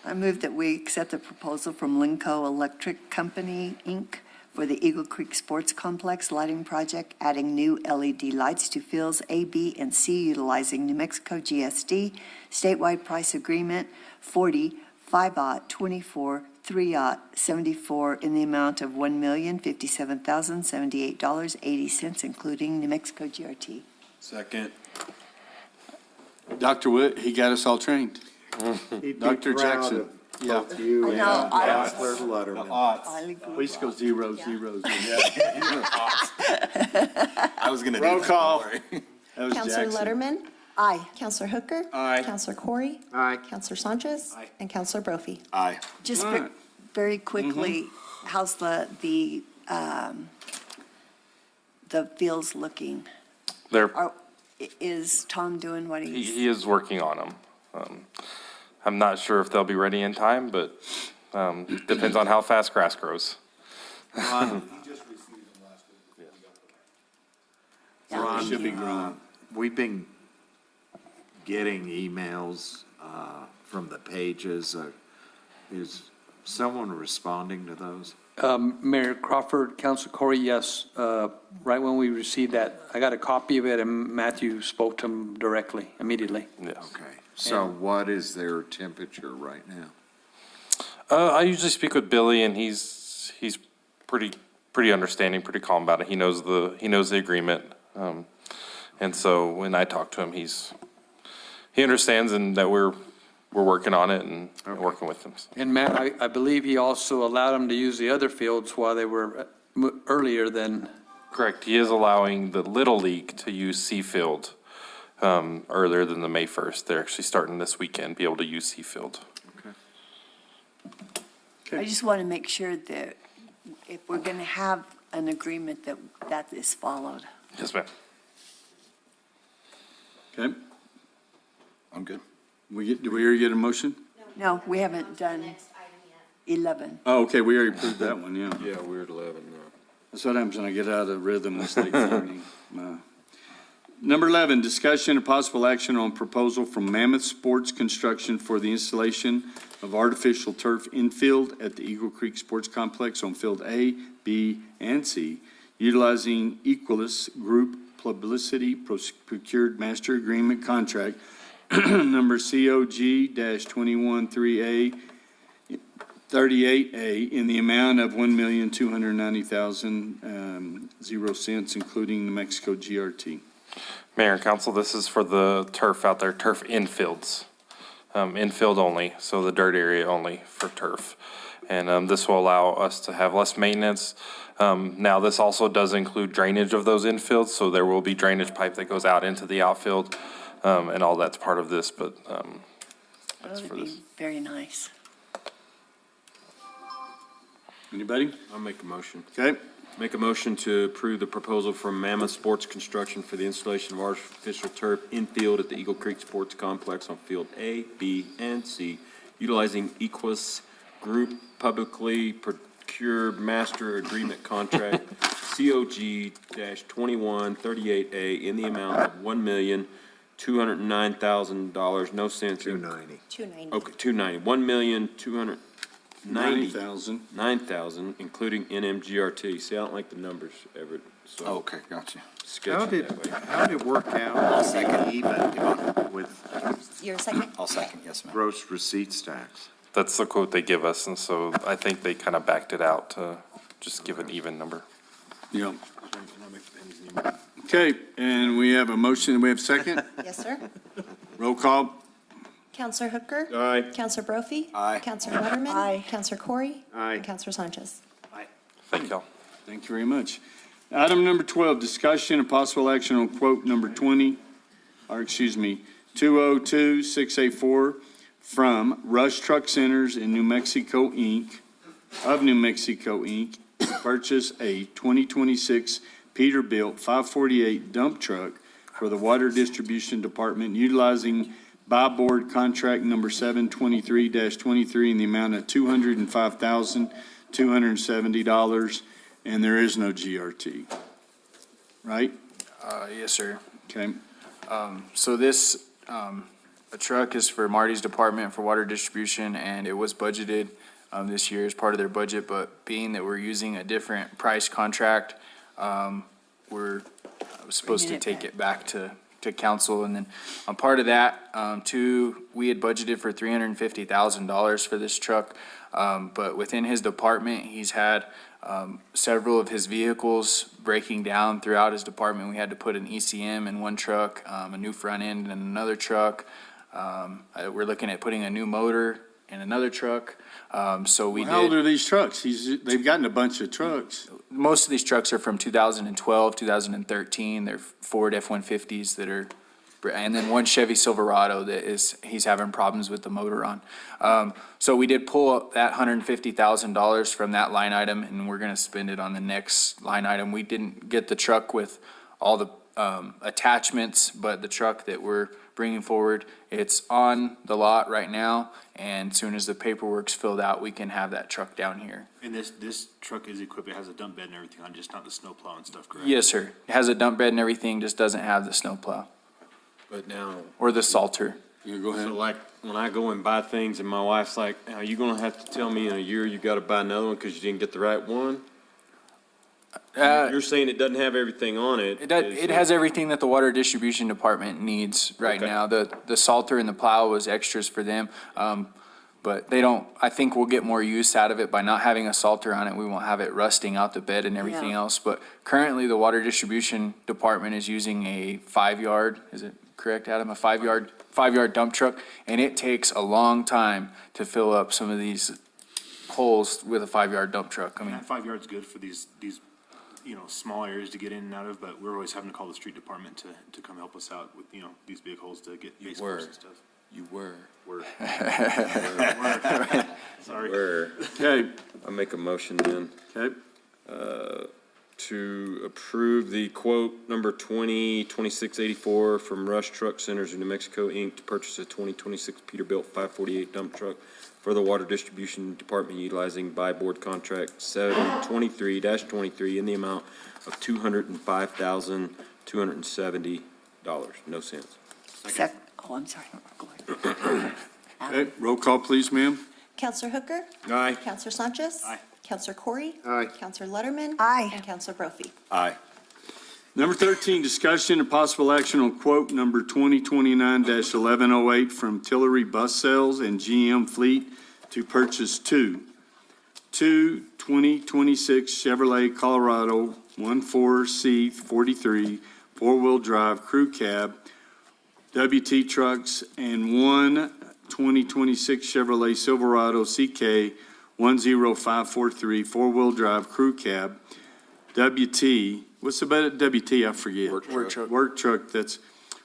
I move that we accept the proposal from Lenco Electric Company, Inc. for the Eagle Creek Sports Complex lighting project, adding new LED lights to fields A, B, and C utilizing New Mexico GSD statewide price agreement 40-50-24 3-74 in the amount of $1,057,078.80, including New Mexico GRT. Second. Dr. Wood, he got us all trained. Dr. Jackson. Yeah. You I and know, I- Counselor Letterman. We used to go 0, 0, 0. I was gonna do Roll that, call. don't worry. That was Counselor Jackson. Letterman? Aye. Counselor Hooker? Aye. Counselor Corey? Aye. Counselor Sanchez? Aye. And Counselor Brophy? Aye. Just All right. very quickly, how's the fields looking? There, Is Tom doing what he's? he is working on them. I'm not sure if they'll be ready in time, but depends on how fast grass grows. Ron, Yeah. Should be growing. we've been getting emails from the pages. Is someone responding to those? Mayor Crawford, Council Corey, yes. Right when we received that, I got a copy of it, and Matthew spoke to him directly, immediately. Yes. Okay, so what is their temperature right now? I usually speak with Billy, and he's pretty understanding, pretty calm about it. He knows the agreement, and so when I talk to him, he understands and that we're working on it and working with him. So. And Matt, I believe he also allowed them to use the other fields while they were earlier than. Correct. He is allowing the Little League to use Seafield earlier than the May 1st. They're actually starting this weekend, be able to use Seafield. I just want to make sure that if we're going to have an agreement that is followed. Yes, ma'am. Okay. I'm good. Did we already get a motion? No, we haven't done 11. Oh, okay, we already approved that one, yeah. Yeah, we're at 11 now. That's what happens when I get out of rhythm this late this evening. Number 11, discussion and possible action on proposal from Mammoth Sports Construction for the installation of artificial turf infield at the Eagle Creek Sports Complex on Field A, B, and C, utilizing Equalis Group Publicity Procured Master Agreement Contract number COG-213A 38A in the amount of $1,290,000, including New Mexico GRT. Mayor and council, this is for the turf out there, turf infields, infield only, so the dirt area only for turf. And this will allow us to have less maintenance. Now, this also does include drainage of those infields, so there will be drainage pipe that goes out into the outfield, and all that's part of this, but that's That for would this. be very nice. Anybody? I'll make a motion. Okay. Make a motion to approve the proposal from Mammoth Sports Construction for the installation of artificial turf infield at the Eagle Creek Sports Complex on Field A, B, and C, utilizing Equus Group Publicly Procured Master Agreement Contract, COG-2138A, in the amount of $1,209,000, no cents. $290,000. $290. Okay, $290,000, $1,290,000. 90,000. Including NMGRT. See, I don't like the numbers, Everett, so Okay, gotcha. sketch it that way. How did it work out even with Your second? I'll second, yes, ma'am. gross receipts tax? That's the quote they give us, and so I think they kind of backed it out to just give an even number. Yeah. Okay, and we have a motion, we have second? Yes, sir. Roll call? Counselor Hooker? Aye. Counselor Brophy? Aye. Counselor Letterman? Aye. Counselor Corey? Aye. And Counselor Sanchez? Thank y'all. Thank you very much. Item number 12, discussion and possible action on quote number 202684 from Rush Truck Centers in New Mexico, Inc., to purchase a 2026 Peterbilt 548 dump truck for the Water Distribution Department utilizing buy board contract number 723-23 in the amount of $205,270, and there is no GRT. Right? Yes, sir. Okay. So this, a truck is for Marty's department for water distribution, and it was budgeted this year as part of their budget, but being that we're using a different price contract, we're supposed to Bringing it take it back to to council. And then on part of that, we had budgeted for $350,000 for this truck. But within his department, he's had several of his vehicles breaking down throughout his department. We had to put an ECM in one truck, a new front end in another truck. We're looking at putting a new motor in another truck. So we How old did, are these trucks? They've gotten a bunch of trucks. most of these trucks are from 2012, 2013. They're Ford F-150s that are, and then one Chevy Silverado that he's having problems with the motor on. So we did pull that $150,000 from that line item, and we're gonna spend it on the next line item. We didn't get the truck with all the attachments, but the truck that we're bringing forward, it's on the lot right now, and as soon as the paperwork's filled out, we can have that truck down here. And this truck is equipped, it has a dump bed and everything on, just not the snowplow and stuff, correct? Yes, sir. It has a dump bed and everything, just doesn't have the snowplow But now, or the salter. You go ahead. so like, when I go and buy things and my wife's like, are you gonna have to tell me in a year you gotta buy another one because you didn't get the right one? You're saying it doesn't have everything on it. It has everything that the water distribution department needs right Okay. now. The salter and the plow was extras for them. But they don't, I think we'll get more use out of it by not having a salter on it. We won't have it rusting out the bed and everything Yeah. else. But currently, the water distribution department is using a 5-yard, is it correct, Adam? A 5-yard dump truck. And it takes a long time to fill up some of these holes with a 5-yard dump truck. I And mean, that 5 yards good for these, small areas to get in and out of, but we're always having to call the street department to come help us out with, these big holes to get base course and stuff. You were. We're, sorry. Were. Okay, I make a motion then. okay. To approve the quote number 202684 from Rush Truck Centers of New Mexico, Inc. to purchase a 2026 Peterbilt 548 dump truck for the Water Distribution Department utilizing buy board contract 723-23 in the amount of $205,270. No cents. I'm sorry. Go ahead. Okay, roll call, please, ma'am. Counselor Hooker? Aye. Counselor Sanchez? Aye. Counselor Corey? Aye. Counselor Letterman? Aye. And Counselor Brophy? Aye. Number 13, discussion and possible action on quote number 2029-1108 from Tillery Bus Sales and GM Fleet to purchase two 2026 Chevrolet Colorado 14C43 four-wheel drive crew cab WT trucks and one 2026 Chevrolet Silverado CK 10543 four-wheel drive crew cab WT. What's about WT? I forget. Work truck that's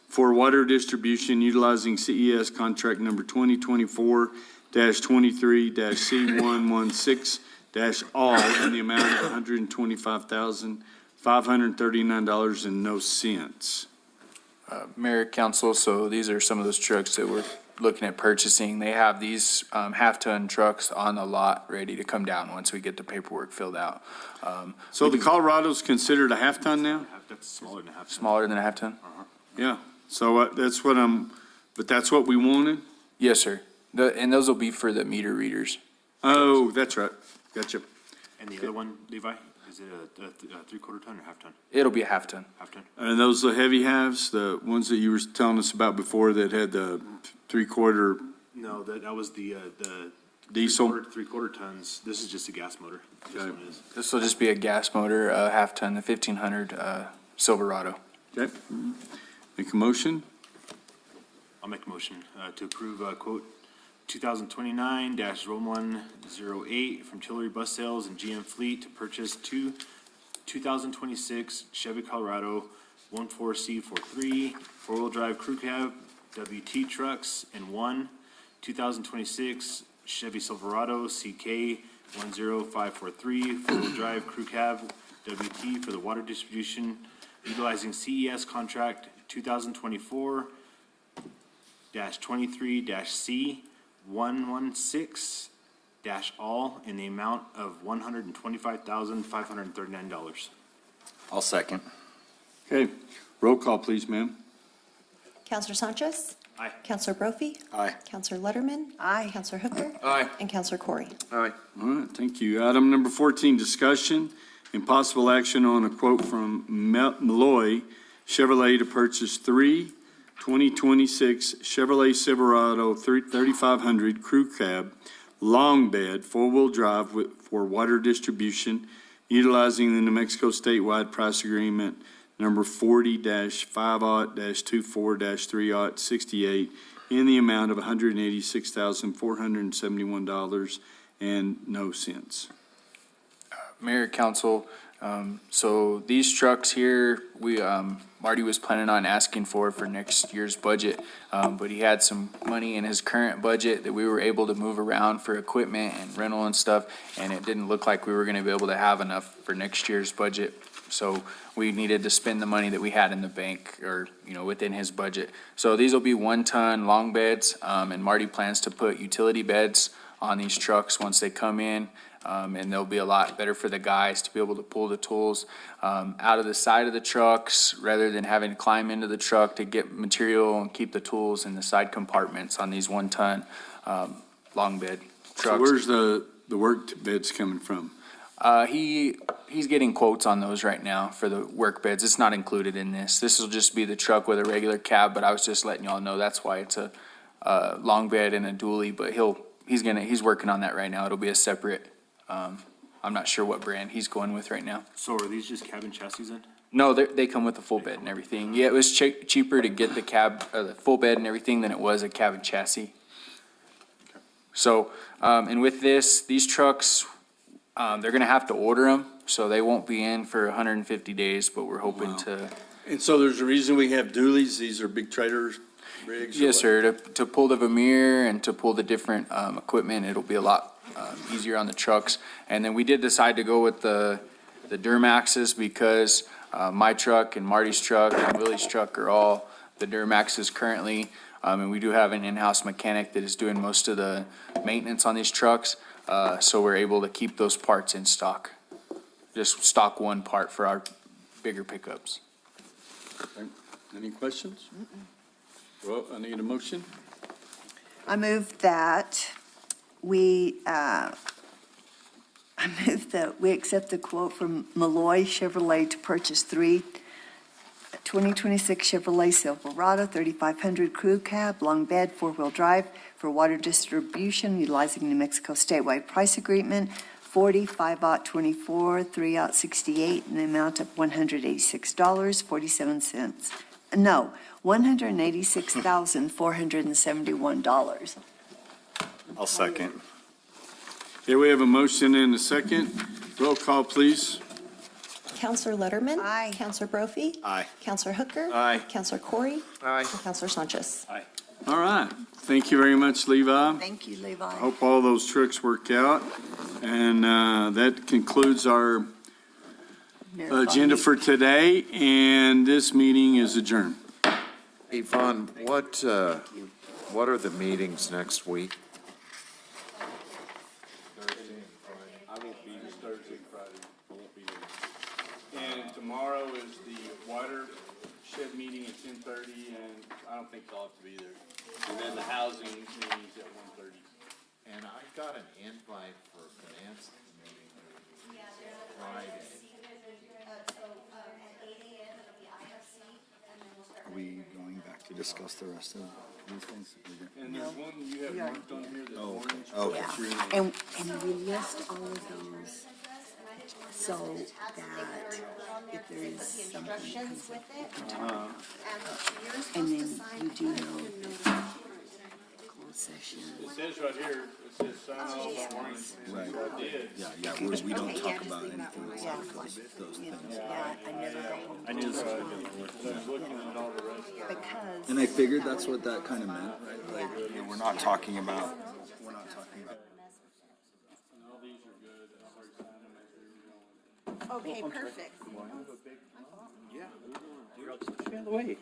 for water distribution utilizing CES contract number 2024-23-C116-all in the amount of $125,539 and no cents. Mayor, council, so these are some of those trucks that we're looking at purchasing. They have these half-ton trucks on the lot ready to come down once we get the paperwork filled out. So the Colorado's considered a half-ton now? That's smaller than a half. Smaller than a half-ton? Yeah, so that's what but that's what we wanted? Yes, sir. And those will be for the meter readers. Oh, that's right. Gotcha. And the other one, Levi, is it a 3/4 ton or half ton? It'll be a half-ton. Half ton? And those the heavy halves, the ones that you were telling us about before that had the 3/4 No, that was the diesel? 3/4 tons. This is just a gas motor. This Okay. one is. This will just be a gas motor, half-ton, the 1500 Silverado. Okay. Make a motion? I'll make a motion to approve quote 2029-1108 from Tillery Bus Sales and GM Fleet to purchase two 2026 Chevy Colorado 14C43 four-wheel drive crew cab WT trucks and one 2026 Chevy Silverado CK 10543 four-wheel drive crew cab WT for the water distribution utilizing CES contract 2024-23-C116-all in the amount of $125,539. I'll second. Okay, roll call, please, ma'am. Counselor Sanchez? Aye. Counselor Brophy? Aye. Counselor Letterman? Aye. Counselor Hooker? Aye. And Counselor Corey? All right, thank you. Item number 14, discussion and possible action on a quote from Malloy Chevrolet to purchase 3 2026 Chevrolet Silverado 3500 Crew Cab long bed, four-wheel drive for water distribution, utilizing the New Mexico statewide price agreement number 40-5-24-3-68 in the amount of $186,471 and no cents. Mayor, council, so these trucks here, Marty was planning on asking for next year's budget, but he had some money in his current budget that we were able to move around for equipment and rental and stuff, and it didn't look like we were gonna be able to have enough for next year's budget. So we needed to spend the money that we had in the bank or, within his budget. So these will be 1-ton long beds, and Marty plans to put utility beds on these trucks once they come in. And they'll be a lot better for the guys to be able to pull the tools out of the side of the trucks rather than having to climb into the truck to get material and keep the tools in the side compartments on these 1-ton long bed trucks. So where's the work beds coming from? He's getting quotes on those right now for the work beds. It's not included in this. This will just be the truck with a regular cab, but I was just letting y'all know that's why it's a long bed and a dually, but he's working on that right now. It'll be a separate. I'm not sure what brand he's going with right now. So are these just cabin chassis then? No, they come with a full bed and everything. Yeah, it was cheaper to get the full bed and everything than it was a cabin chassis. So, and with these trucks, they're gonna have to order them, so they won't be in for 150 days, but we're hoping to. And so there's a reason we have dualies. These are big trailer rigs? Yes, sir, to pull the Vermeer and to pull the different equipment, it'll be a lot easier on the trucks. And then we did decide to go with the Duramaxes because my truck and Marty's truck and Willie's truck are all the Duramaxes currently. And we do have an in-house mechanic that is doing most of the maintenance on these trucks. So we're able to keep those parts in stock. Just stock one part for our bigger pickups. Okay. Any questions? Well, I need a motion. I move that we accept the quote from Malloy Chevrolet to purchase 3 2026 Chevrolet Silverado 3500 Crew Cab, long bed, four-wheel drive for water distribution utilizing New Mexico statewide price agreement 40-5-24-3-68 in the amount of $186.47. No, $186,471. I'll second. Okay, we have a motion and a second. Roll call, please. Counselor Letterman? Aye. Counselor Brophy? Aye. Counselor Hooker? Aye. Counselor Corey? Aye. And Counselor Sanchez? All right. Thank you very much, Levi. Thank you, Levi. Hope all those trucks work out. And that concludes our agenda for today, and this meeting is adjourned. Yvonne, what are the meetings next week? I won't be Thursday, Friday. I won't be there. And tomorrow is the water shed meeting at 10:30, and I don't think I'll have to be there. And then the housing meeting's at 1:30. And I got an invite for a finance meeting Friday. Are we going back to discuss the rest of these things? And there's one you have marked on here that's orange. Okay. That's your name. And we list all of those so that if there is something that comes up, we can talk about. And then you do know closed session. It says right here, it says sign all the warrants. Right. I did. Yeah, we don't talk about anything that's like those things. Yeah, I never go home. I knew that. I was looking at all the rest. Because. And I figured that's what that kind of meant, right? Like, we're not talking about. All these are good. I'll already sign them as we were going. Okay, perfect. Out of the way.